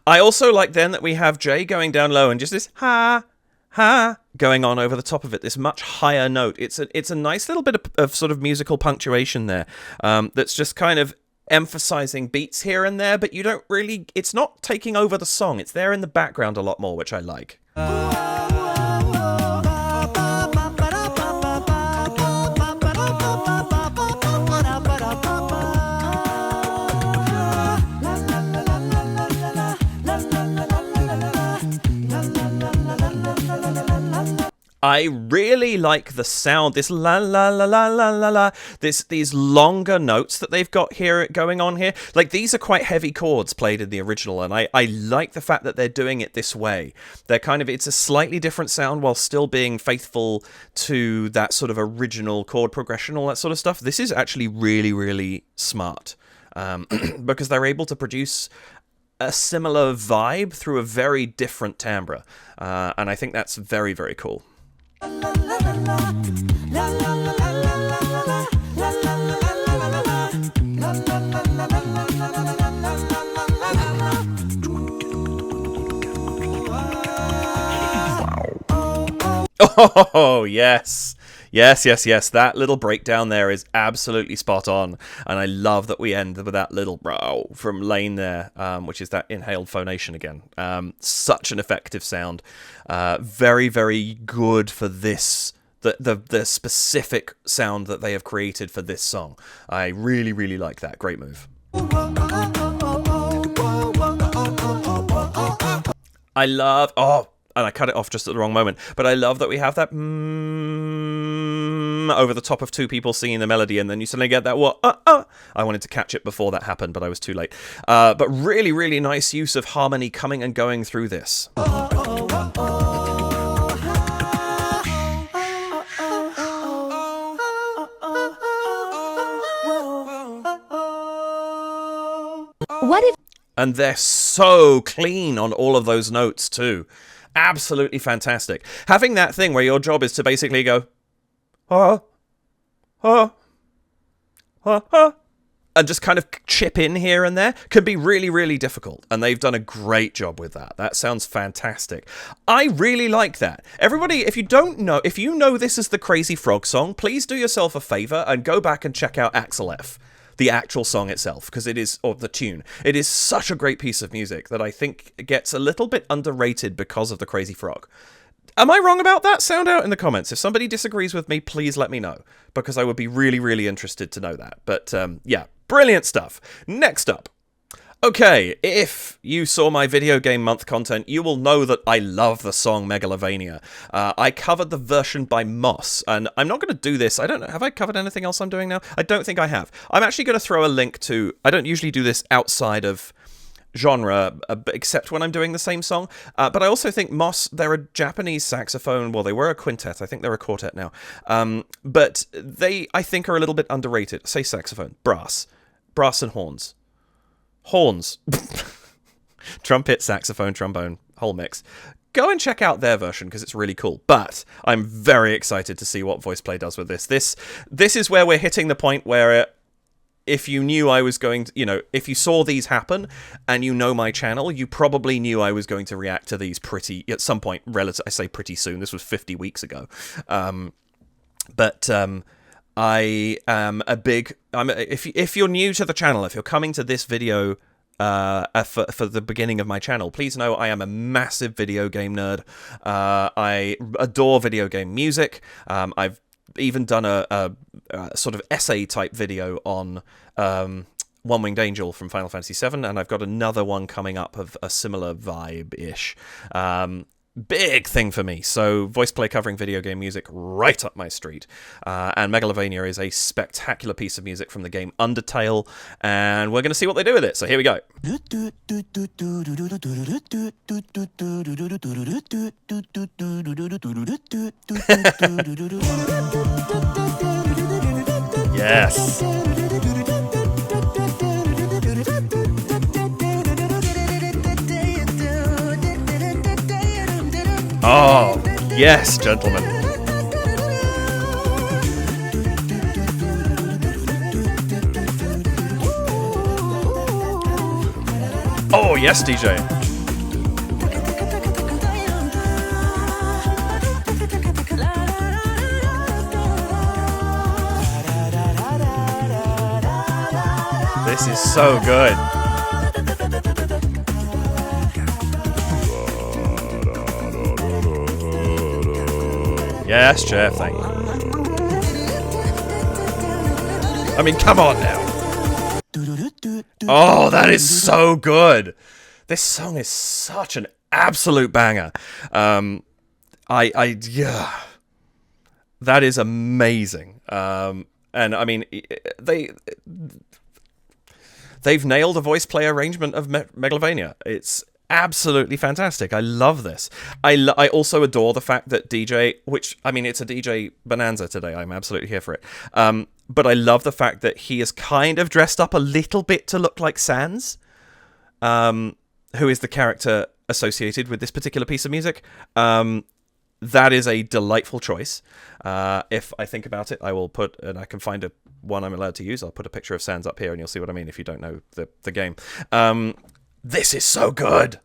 I also like then that we have Jay going down low and just this ha, ha going on over the top of it. This much higher note. It's a nice little bit of sort of musical punctuation there. That's just kind of emphasizing beats here and there, but you don't really, it's not taking over the song. It's there in the background a lot more, which I like. I really like the sound, this la la la la la la la, these longer notes that they've got here going on here. Like, these are quite heavy chords played in the original, and I like the fact that they're doing it this way. They're kind of, it's a slightly different sound while still being faithful to that sort of original chord progression, all that sort of stuff. This is actually really, really smart, because they're able to produce a similar vibe through a very different timbre, and I think that's very, very cool. Oh, yes. Yes. That little breakdown there is absolutely spot on. And I love that we end with that little row from Lane there, which is that inhaled phonation again. Such an effective sound. Very, very good for this, the specific sound that they have created for this song. I really, really like that. Great move. I love... and I cut it off just at the wrong moment. But I love that we have that over the top of two people singing the melody, and then you suddenly get that I wanted to catch it before that happened, but I was too late. But really, really nice use of harmony coming and going through this. What if... And they're so clean on all of those notes too. Absolutely fantastic. Having that thing where your job is to basically go, and just kind of chip in here and there can be really, really difficult. And they've done a great job with that. That sounds fantastic. I really like that. Everybody, if you know this is the Crazy Frog song, please do yourself a favor and go back and check out Axel F. the actual song itself, because it is, or the tune. It is such a great piece of music that I think gets a little bit underrated because of the Crazy Frog. Am I wrong about that? Sound out in the comments. If somebody disagrees with me, please let me know, because I would be really, really interested to know that. But yeah, brilliant stuff. Next up. Okay, if you saw my video game month content, you will know that I love the song Megalovania. I covered the version by Moss, and I'm not going to do this. I don't know. Have I covered anything else I'm doing now? I don't think I have. I'm actually going to throw a link to... I don't usually do this outside of genre, except when I'm doing the same song. But I also think Moss, they're a Japanese saxophone. Well, they were a quintet. I think they're a quartet now. But they, I think, are a little bit underrated. Say saxophone. Brass. Brass and horns. Horns. Trumpet, saxophone, trombone, whole mix. Go and check out their version because it's really cool. But I'm very excited to see what VoicePlay does with this. This is where we're hitting the point where if you knew I was going to, you know, if you saw these happen and you know my channel, you probably knew I was going to react to these at some point, I say pretty soon. This was 50 weeks ago. I am a big... if you're new to the channel, if you're coming to this video for the beginning of my channel, please know I am a massive video game nerd. I adore video game music. I've even done a sort of essay-type video on One-Winged Angel from Final Fantasy VII, and I've got another one coming up of a similar vibe-ish. Big thing for me. So VoicePlay covering video game music, right up my street. And Megalovania is a spectacular piece of music from the game Undertale, and we're going to see what they do with it. So here we go. Yes. Oh, yes, gentlemen. Oh, yes, DJ. This is so good. Yes, Jeff, thank you. I mean, come on now. Oh, that is so good. This song is such an absolute banger. Yeah. That is amazing. And I mean, they've nailed a VoicePlay arrangement of Megalovania. It's absolutely fantastic. I love this. I also adore the fact that DJ, which, I mean, it's a DJ bonanza today. I'm absolutely here for it. But I love the fact that he is kind of dressed up a little bit to look like Sans, who is the character associated with this particular piece of music. That is a delightful choice. If I think about it, I will put, and I can find one I'm allowed to use. I'll put a picture of Sans up here and you'll see what I mean if you don't know the game. This is so good.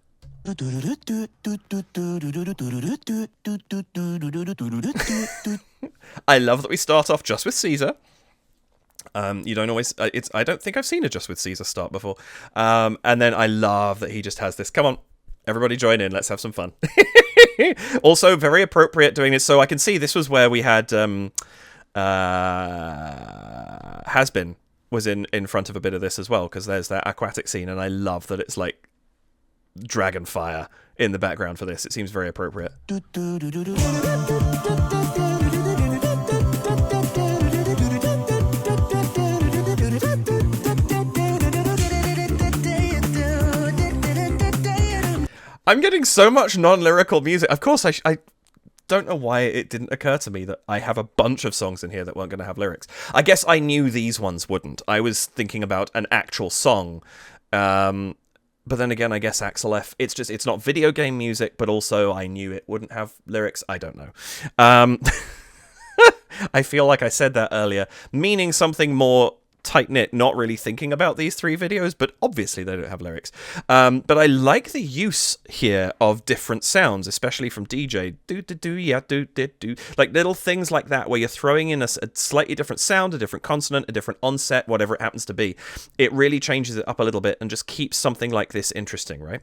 I love that we start off just with Caesar. You don't always... I don't think I've seen a just with Caesar start before. And then I love that he just has this. Come on, everybody join in. Let's have some fun. Also, very appropriate doing this. So I can see this was where we had... Has-Been was in front of a bit of this as well, because there's that aquatic scene, and I love that it's like dragon fire in the background for this. It seems very appropriate. I'm getting so much non-lyrical music. Of course, I don't know why it didn't occur to me that I have a bunch of songs in here that weren't going to have lyrics. I guess I knew these ones wouldn't. I was thinking about an actual song. But then again, I guess Axel F, it's not video game music, but also I knew it wouldn't have lyrics. I don't know. I feel like I said that earlier, meaning something more tight-knit, not really thinking about these 3 videos, but obviously they don't have lyrics. But I like the use here of different sounds, especially from DJ. Do. Like little things like that, where you're throwing in a slightly different sound, a different consonant, a different onset, whatever it happens to be. It really changes it up a little bit and just keeps something like this interesting, right?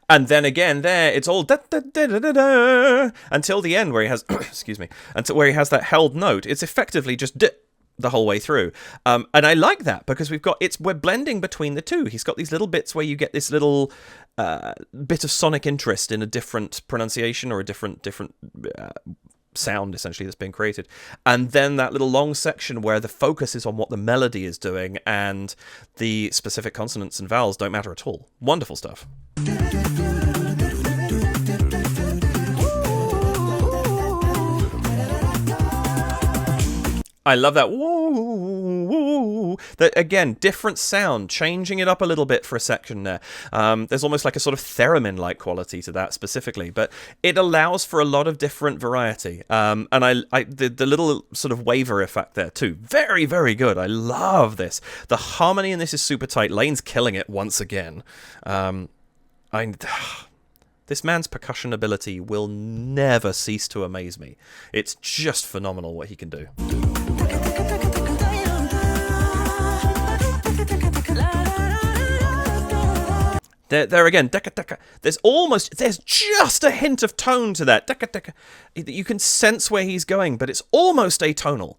And then again, there it's all da da da da da da until the end, where he has excuse me, until where he has that held note. It's effectively just d the whole way through, and I like that because we're blending between the two. He's got these little bits where you get this little bit of sonic interest in a different pronunciation or a different sound essentially that's being created, and then that little long section where the focus is on what the melody is doing and the specific consonants and vowels don't matter at all. Wonderful stuff. I love that woo. That again, different sound, changing it up a little bit for a section there. There's almost like a sort of theremin-like quality to that specifically, but it allows for a lot of different variety. And the little sort of waver effect there too, very, very good. I love this. The harmony in this is super tight. Lane's killing it once again. This man's percussion ability will never cease to amaze me. It's just phenomenal what he can do. There again, there's just a hint of tone to that. You can sense where he's going, but it's almost atonal.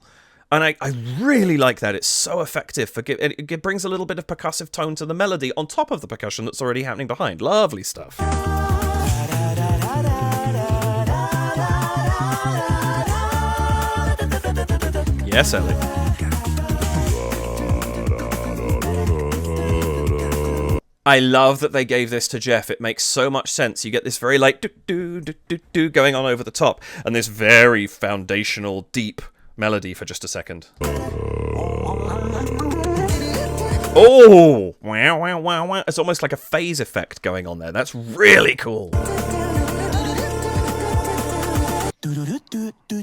And I really like that. It's so effective. It brings a little bit of percussive tone to the melody on top of the percussion that's already happening behind. Lovely stuff. Yes, Ellie. I love that they gave this to Jeff. It makes so much sense. You get this very like do going on over the top, and this very foundational, deep melody for just a second. Oh, wow, wow, wow, wow. It's almost like a phase effect going on there. That's really cool.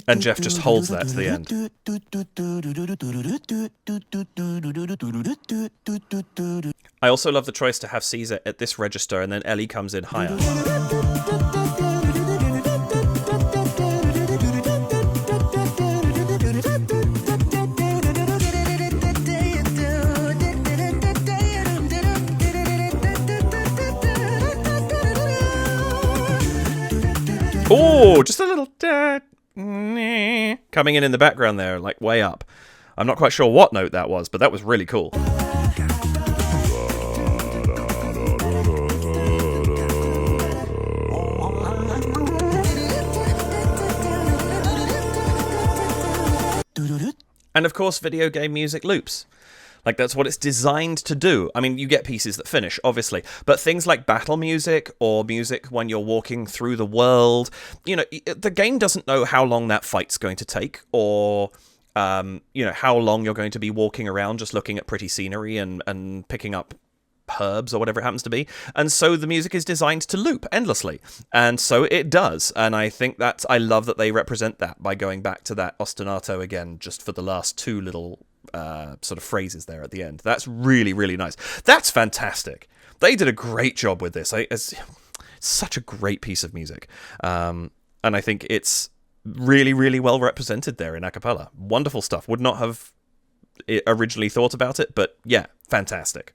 And Jeff just holds that to the end. I also love the choice to have Caesar at this register and then Ellie comes in higher. Oh, just a little coming in the background there, like way up. I'm not quite sure what note that was, but that was really cool. And of course, video game music loops. Like, that's what it's designed to do. I mean, you get pieces that finish, obviously, but things like battle music or music when you're walking through the world, you know, the game doesn't know how long that fight's going to take or, you know, how long you're going to be walking around just looking at pretty scenery and picking up herbs or whatever it happens to be. And so the music is designed to loop endlessly. And so it does. And I think I love that they represent that by going back to that ostinato again, just for the last two little sort of phrases there at the end. That's really, really nice. That's fantastic. They did a great job with this. It's such a great piece of music. And I think it's really, really well represented there in a cappella. Wonderful stuff. Would not have originally thought about it, but yeah, fantastic.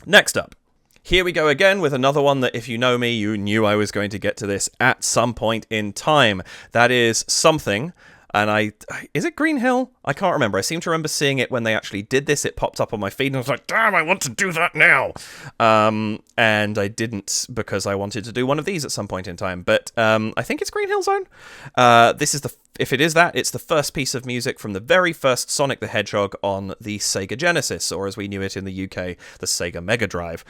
Next up, here we go again with another one that if you know me, you knew I was going to get to this at some point in time. That is Something. And is it Green Hill? I can't remember. I seem to remember seeing it when they actually did this. It popped up on my feed and I was like, damn, I want to do that now. And I didn't because I wanted to do one of these at some point in time. But I think it's Green Hill Zone. This is if it is that, it's the first piece of music from the very first Sonic the Hedgehog on the Sega Genesis, or as we knew it in the UK, the Sega Mega Drive.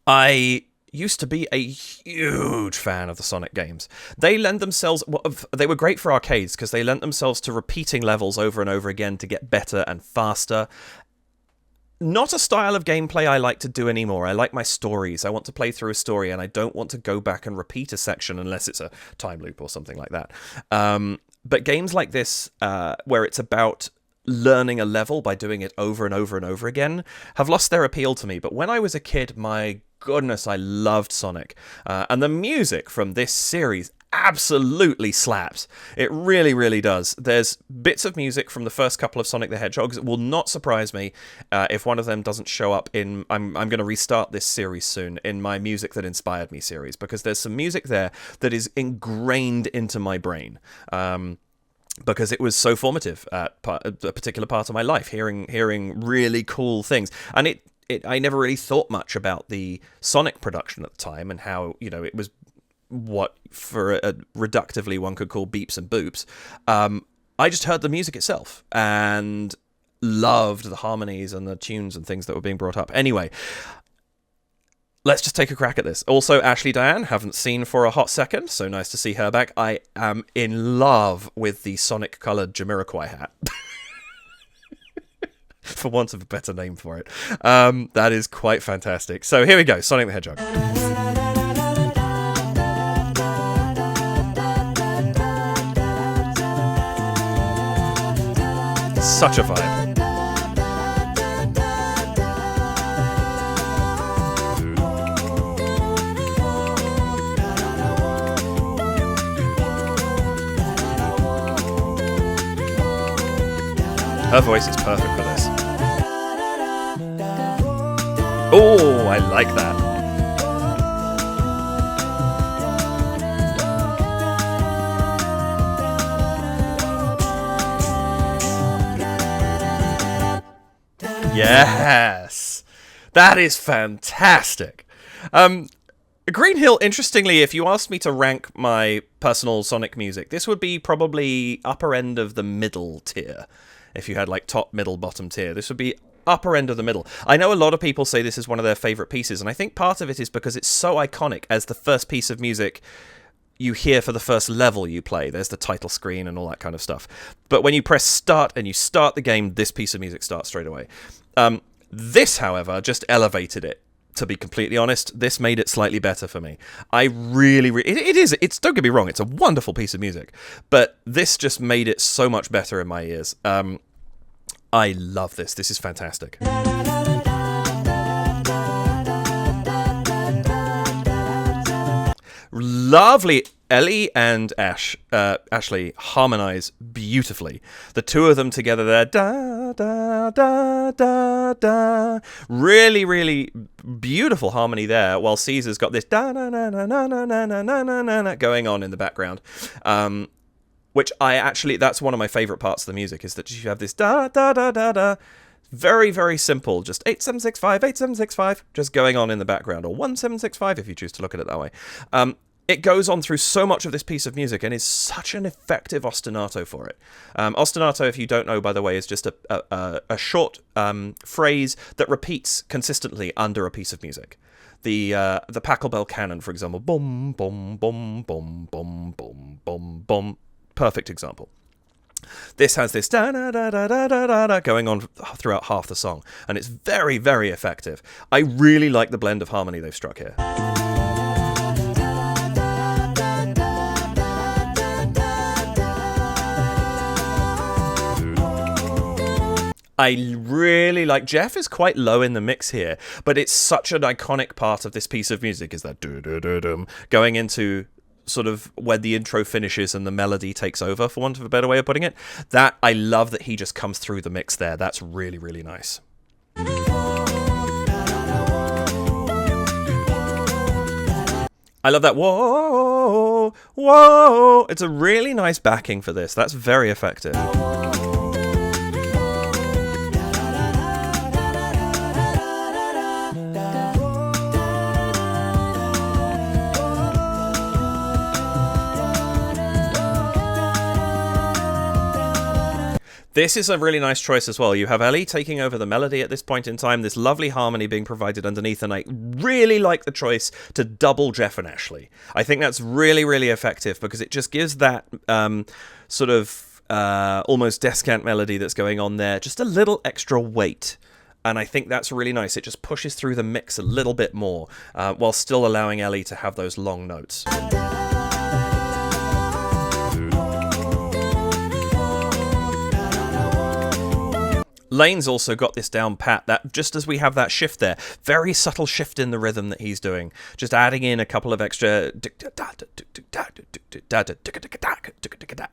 I used to be a huge fan of the Sonic games. They lend themselves, they were great for arcades because they lent themselves to repeating levels over and over again to get better and faster. not a style of gameplay I like to do anymore. I like my stories. I want to play through a story, and I don't want to go back and repeat a section unless it's a time loop or something like that. But games like this, where it's about learning a level by doing it over and over and over again, have lost their appeal to me. But when I was a kid, my goodness, I loved Sonic. And the music from this series absolutely slaps. It really, really does. There's bits of music from the first couple of Sonic the Hedgehogs. It will not surprise me if one of them doesn't show up in... I'm going to restart this series soon, in my Music That Inspired Me series, because there's some music there that is ingrained into my brain. Because it was so formative at a particular part of my life, hearing really cool things. And I never really thought much about the Sonic production at the time and how, it was what, for a reductively one could call beeps and boops. I just heard the music itself and loved the harmonies and the tunes and things that were being brought up. Anyway, let's just take a crack at this. Also, Ashley Diane, haven't seen for a hot second, so nice to see her back. I am in love with the Sonic-coloured Jamiroquai hat. For want of a better name for it. That is quite fantastic. So here we go, Sonic the Hedgehog. Such a vibe. Her voice is perfect for this. Oh, I like that. Yes! That is fantastic. Green Hill, interestingly, if you asked me to rank my personal Sonic music, this would be probably upper end of the middle tier. If you had like top, middle, bottom tier, this would be upper end of the middle. I know a lot of people say this is one of their favourite pieces, and I think part of it is because it's so iconic as the first piece of music you hear for the first level you play. There's the title screen and all that kind of stuff. But when you press start and you start the game, this piece of music starts straight away. This, however, just elevated it. To be completely honest, this made it slightly better for me. I really, it's, don't get me wrong, it's a wonderful piece of music, but this just made it so much better in my ears. I love this. This is fantastic. Lovely. Ellie and Ashley harmonize beautifully. The two of them together there, da da da da da. Really, really beautiful harmony there. While Caesar's got this da na na na na na na na na na na going on in the background, which that's one of my favorite parts of the music, is that you have this da da da da da. Very, very simple. Just 8765, 8765, just going on in the background, or 1765 if you choose to look at it that way. It goes on through so much of this piece of music and is such an effective ostinato for it. Ostinato, if you don't know, by the way, is just a short phrase that repeats consistently under a piece of music. The Pachelbel canon, for example, boom, boom, boom, boom, boom, boom, boom, boom. Perfect example. This has this da da da da da da da going on throughout half the song, and it's very, very effective. I really like the blend of harmony they've struck here. I really like... Jeff is quite low in the mix here, but it's such an iconic part of this piece of music, is that do-do-do-dum going into sort of when the intro finishes and the melody takes over, for want of a better way of putting it. That, I love that he just comes through the mix there. That's really, really nice. I love that whoa, whoa. It's a really nice backing for this. That's very effective. This is a really nice choice as well. You have Ellie taking over the melody at this point in time, this lovely harmony being provided underneath, and I really like the choice to double Jeff and Ashley. I think that's really, really effective because it just gives that sort of almost descant melody that's going on there just a little extra weight. And I think that's really nice. It just pushes through the mix a little bit more, while still allowing Ellie to have those long notes. Lane's also got this down pat, that just as we have that shift there, very subtle shift in the rhythm that he's doing, just adding in a couple of extra,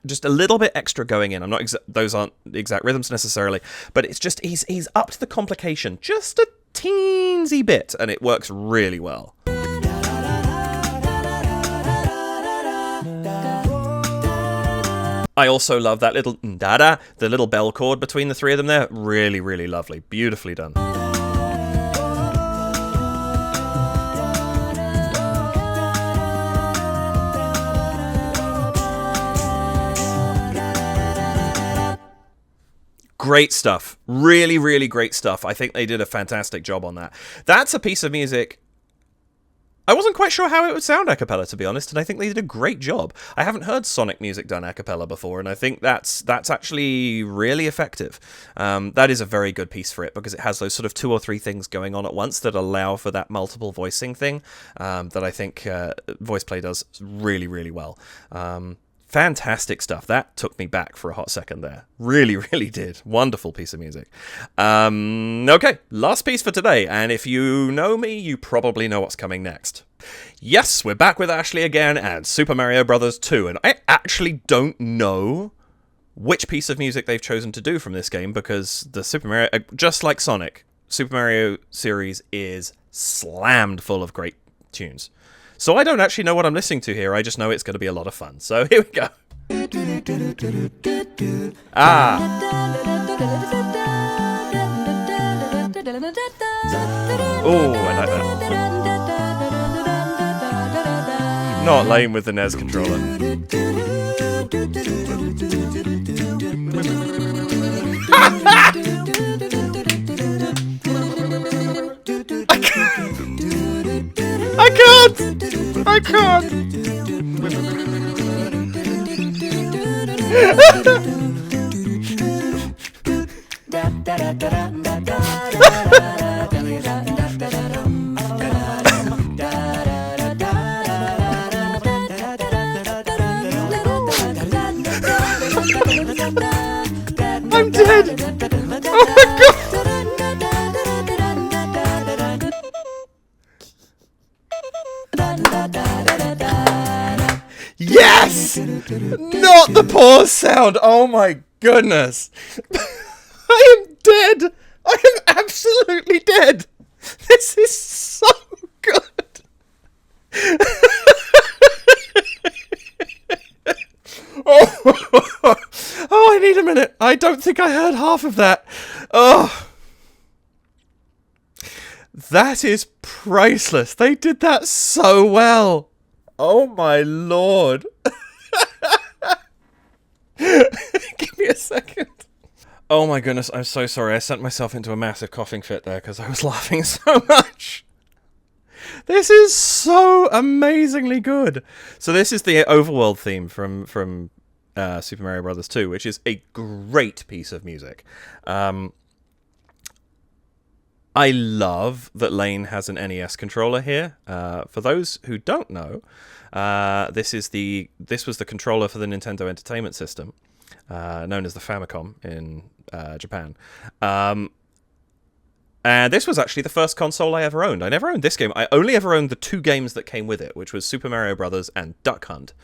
just a little bit extra going in. I'm not those aren't the exact rhythms necessarily, but it's just he's upped the complication just a teensy bit, and it works really well. I also love that little da-da, the little bell chord between the three of them there. Really, really lovely. Beautifully done. Great stuff. Really, really great stuff. I think they did a fantastic job on that. That's a piece of music I wasn't quite sure how it would sound a cappella, to be honest, and I think they did a great job. I haven't heard Sonic music done a cappella before, and I think that's actually really effective. That is a very good piece for it, because it has those sort of 2 or 3 things going on at once that allow for that multiple voicing thing that I think VoicePlay does really, really well. Fantastic stuff. That took me back for a hot second there. Really, really did. Wonderful piece of music. Okay, last piece for today. And if you know me, you probably know what's coming next. Yes, we're back with Ashley again and Super Mario Bros. 2. And I actually don't know which piece of music they've chosen to do from this game, because the Super Mario, just like Sonic, Super Mario series is slammed full of great tunes. So I don't actually know what I'm listening to here, I just know it's going to be a lot of fun. So here we go. Oh, I like that. Not lame with the NES controller. I can't! I'm dead! Oh my god! Yes! Not the pause sound! Oh my goodness! I am dead! I am absolutely dead! This is so good! Oh, I need a minute. I don't think I heard half of that. Oh. That is priceless. They did that so well. Oh my lord. Give me a second. Oh my goodness, I'm so sorry. I sent myself into a massive coughing fit there because I was laughing so much. This is so amazingly good. So this is the Overworld theme from Super Mario Bros. 2, which is a great piece of music. I love that Lane has an NES controller here. For those who don't know, this was the controller for the Nintendo Entertainment System, known as the Famicom in Japan. And this was actually the first console I ever owned. I never owned this game. I only ever owned the 2 games that came with it, which was Super Mario Bros. And Duck Hunt.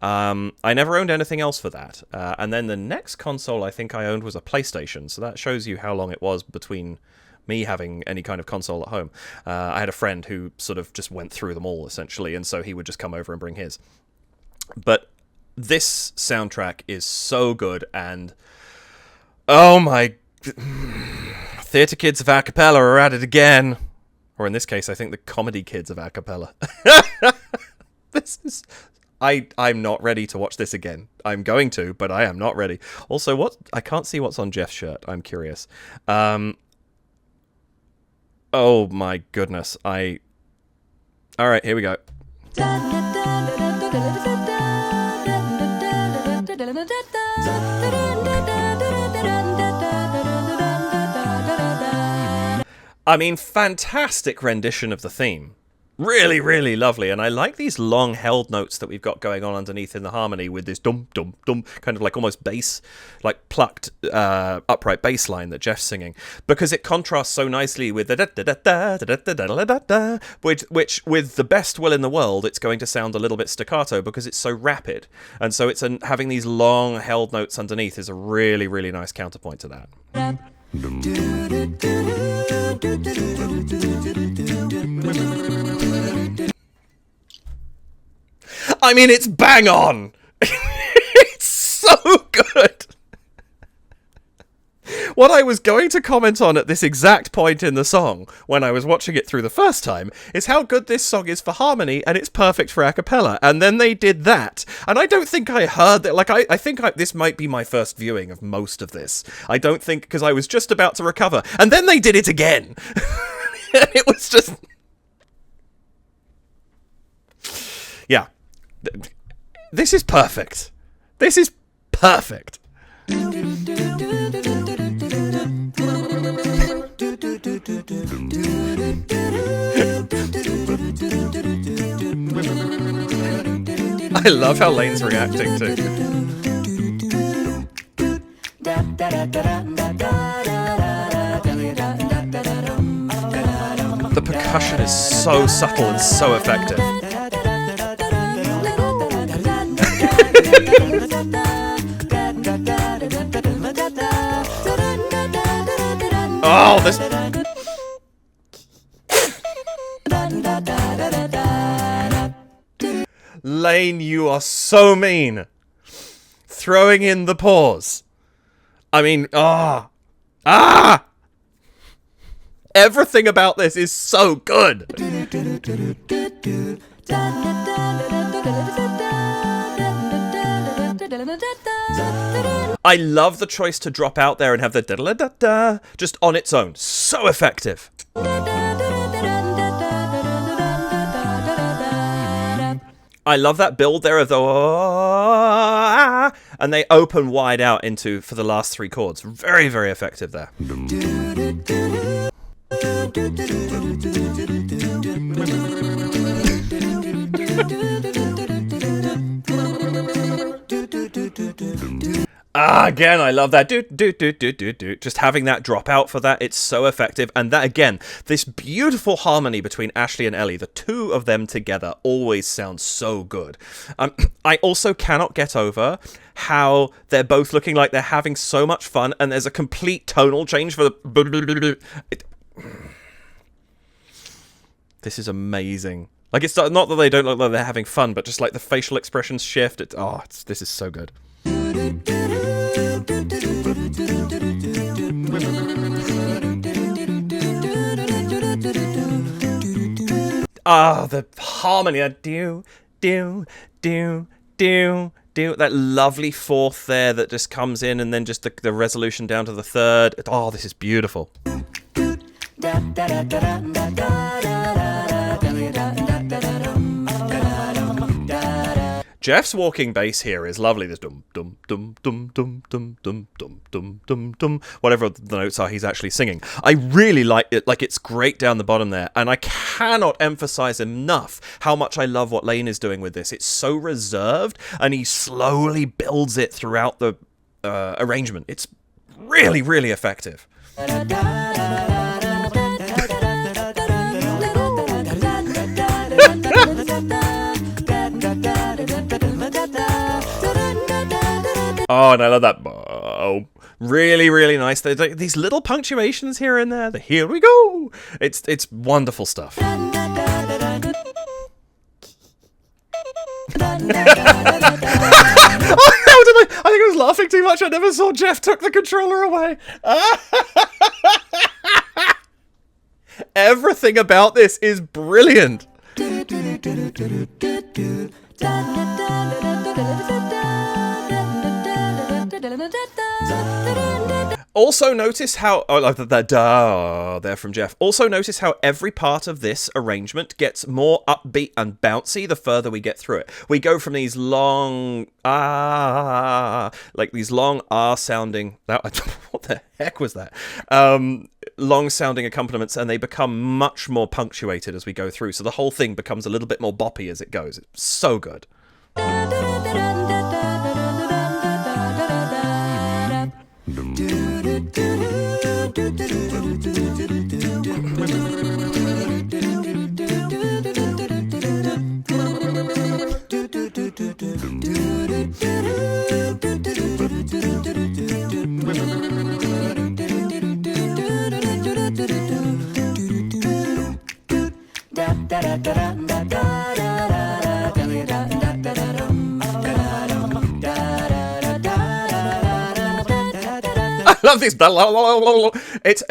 I never owned anything else for that. And then the next console I think I owned was a PlayStation. So that shows you how long it was between me having any kind of console at home. I had a friend who sort of just went through them all, essentially, and so he would just come over and bring his. But this soundtrack is so good, and oh my... Theatre Kids of Acapella are at it again. Or in this case, I think the Comedy Kids of Acapella. This is... I'm not ready to watch this again. I'm going to, but I am not ready. Also, what... I can't see what's on Jeff's shirt. I'm curious. Oh my goodness, Alright, here we go. I mean, fantastic rendition of the theme. Really, really lovely. And I like these long held notes that we've got going on underneath in the harmony with this dum dum dum, kind of like almost bass, like plucked upright bass line that Jeff's singing, because it contrasts so nicely with the da da da da da da da da da, which with the best will in the world, it's going to sound a little bit staccato because it's so rapid. And so it's having these long held notes underneath is a really, really nice counterpoint to that. I mean, it's bang on! It's so good! What I was going to comment on at this exact point in the song, when I was watching it through the first time, is how good this song is for harmony, and it's perfect for a cappella. And then they did that, and I don't think I heard that. Like, I think this might be my first viewing of most of this. I don't think, because I was just about to recover, and then they did it again! It was just... Yeah. This is perfect. This is perfect. I love how Lane's reacting too. The percussion is so subtle and so effective. Oh, this... Lane, you are so mean. Throwing in the pause. I mean, everything about this is so good. I love the choice to drop out there and have the da-da-da-da just on its own. So effective. I love that build there of the and they open wide out into for the last three chords. Very, very effective there. Again, I love that. Just having that drop out for that, it's so effective. And that, again, this beautiful harmony between Ashley and Ellie, the two of them together always sounds so good. I also cannot get over how they're both looking like they're having so much fun, and there's a complete tonal change for the... This is amazing. Like, it's not that they don't look like they're having fun, but just like the facial expressions shift. This is so good. The harmony. That lovely fourth there that just comes in, and then just the resolution down to the third. This is beautiful. Jeff's walking bass here is lovely. This dum dum dum dum dum dum dum dum dum dum dum, whatever the notes are he's actually singing. I really like it. Like, it's great down the bottom there, and I cannot emphasize enough how much I love what Lane is doing with this. It's so reserved, and he slowly builds it throughout the arrangement. It's really, really effective. And I love that. Really, really nice. These little punctuations here and there. Here we go. It's wonderful stuff. I think I was laughing too much. I never saw Jeff took the controller away. Everything about this is brilliant. Also notice how... Oh, they're from Jeff. Also notice how every part of this arrangement gets more upbeat and bouncy the further we get through it. We go from these long... like these long sounding... What the heck was that? Long sounding accompaniments, and they become much more punctuated as we go through. So the whole thing becomes a little bit more boppy as it goes. It's so good. I love these. It's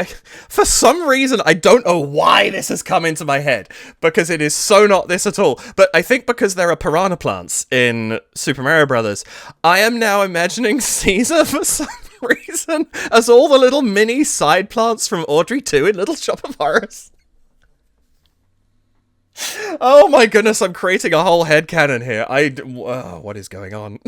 for some reason I don't know why this has come into my head, because it is so not this at all. But I think because there are piranha plants in Super Mario Brothers, I am now imagining Caesar for some reason as all the little mini side plants from Audrey 2 in Little Shop of Horrors. Oh my goodness, I'm creating a whole headcanon here. What is going on?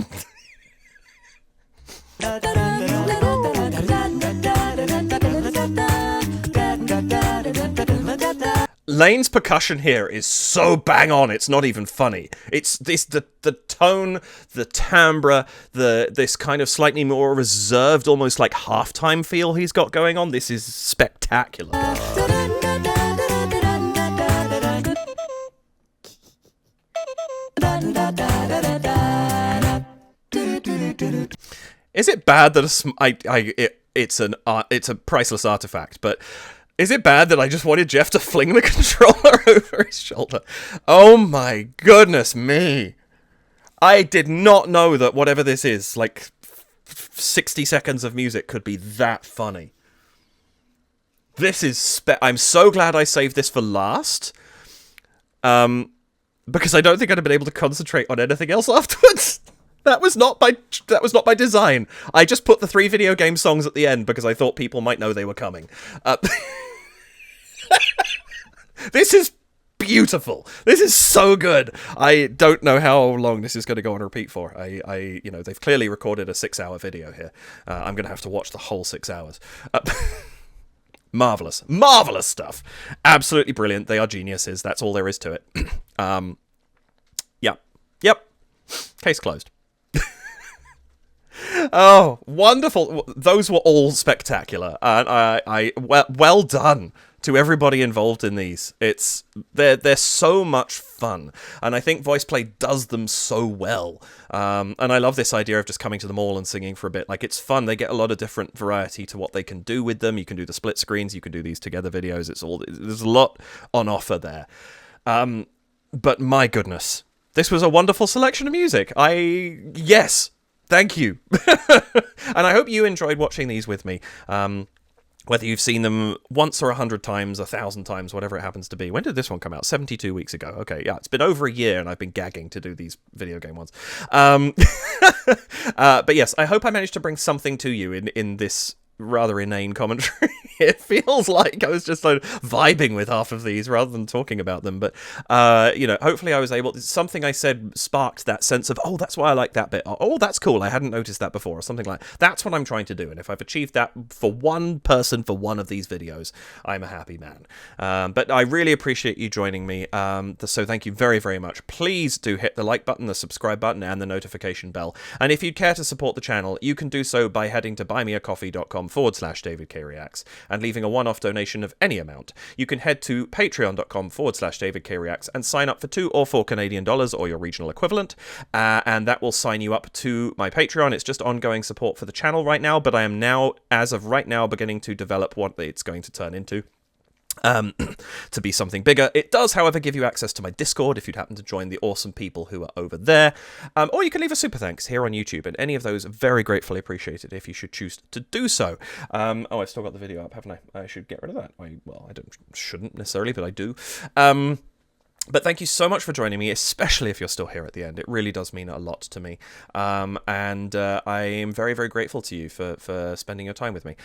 Lane's percussion here is so bang on, it's not even funny. It's this the tone, the timbre, this kind of slightly more reserved, almost like halftime feel he's got going on. This is spectacular. Is it bad that it's a priceless artifact, but is it bad that I just wanted Jeff to fling the controller over his shoulder? Oh my goodness me. I did not know that whatever this is, like 60 seconds of music, could be that funny. This is I'm so glad I saved this for last. Because I don't think I'd have been able to concentrate on anything else afterwards. That was not by design. I just put the 3 video game songs at the end because I thought people might know they were coming. This is beautiful. This is so good. I don't know how long this is going to go on repeat for. They've clearly recorded a 6-hour video here. I'm going to have to watch the whole 6 hours. Marvelous stuff. Absolutely brilliant. They are geniuses. That's all there is to it. Yep. Case closed. Oh, wonderful. Those were all spectacular. And well done to everybody involved in these. They're so much fun. And I think VoicePlay does them so well. And I love this idea of just coming to the mall and singing for a bit. Like, it's fun. They get a lot of different variety to what they can do with them. You can do the split screens. You can do these together videos. There's a lot on offer there. But my goodness, this was a wonderful selection of music. Yes. Thank you. And I hope you enjoyed watching these with me. Whether you've seen them once or 100 times, 1,000 times, whatever it happens to be. When did this one come out? 72 weeks ago. Okay, yeah, it's been over a year and I've been gagging to do these video game ones. But yes, I hope I managed to bring something to you in this rather inane commentary. It feels like I was just vibing with half of these rather than talking about them. But, hopefully I was able to... Something I said sparked that sense of, oh, that's why I like that bit. Oh, that's cool. I hadn't noticed that before, or something like that. That's what I'm trying to do. And if I've achieved that for one person for one of these videos, I'm a happy man. But I really appreciate you joining me. So thank you very, very much. Please do hit the like button, the subscribe button, and the notification bell. And if you'd care to support the channel, you can do so by heading to buymeacoffee.com/David K Reacts and leaving a one-off donation of any amount. You can head to patreon.com/David K Reacts and sign up for $2 or $4 Canadian or your regional equivalent, and that will sign you up to my Patreon. It's just ongoing support for the channel right now, but I am now, as of right now, beginning to develop what it's going to turn into. To be something bigger. It does, however, give you access to my Discord if you'd happen to join the awesome people who are over there. Or you can leave a super thanks here on YouTube, and any of those are very gratefully appreciated if you should choose to do so. I've still got the video up, haven't I? I should get rid of that. I shouldn't necessarily, but I do. But thank you so much for joining me, especially if you're still here at the end. It really does mean a lot to me. And I am very, very grateful to you for spending your time with me.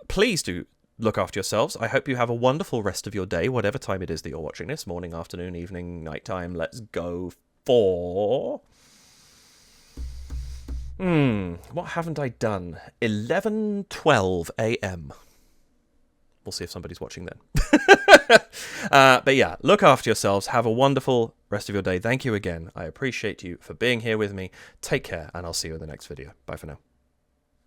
Please do look after yourselves. I hope you have a wonderful rest of your day, whatever time it is that you're watching this. Morning, afternoon, evening, nighttime. Let's go for... what haven't I done? 11:12 a.m. We'll see if somebody's watching then. But yeah, look after yourselves. Have a wonderful rest of your day. Thank you again. I appreciate you for being here with me. Take care, and I'll see you in the next video. Bye for now.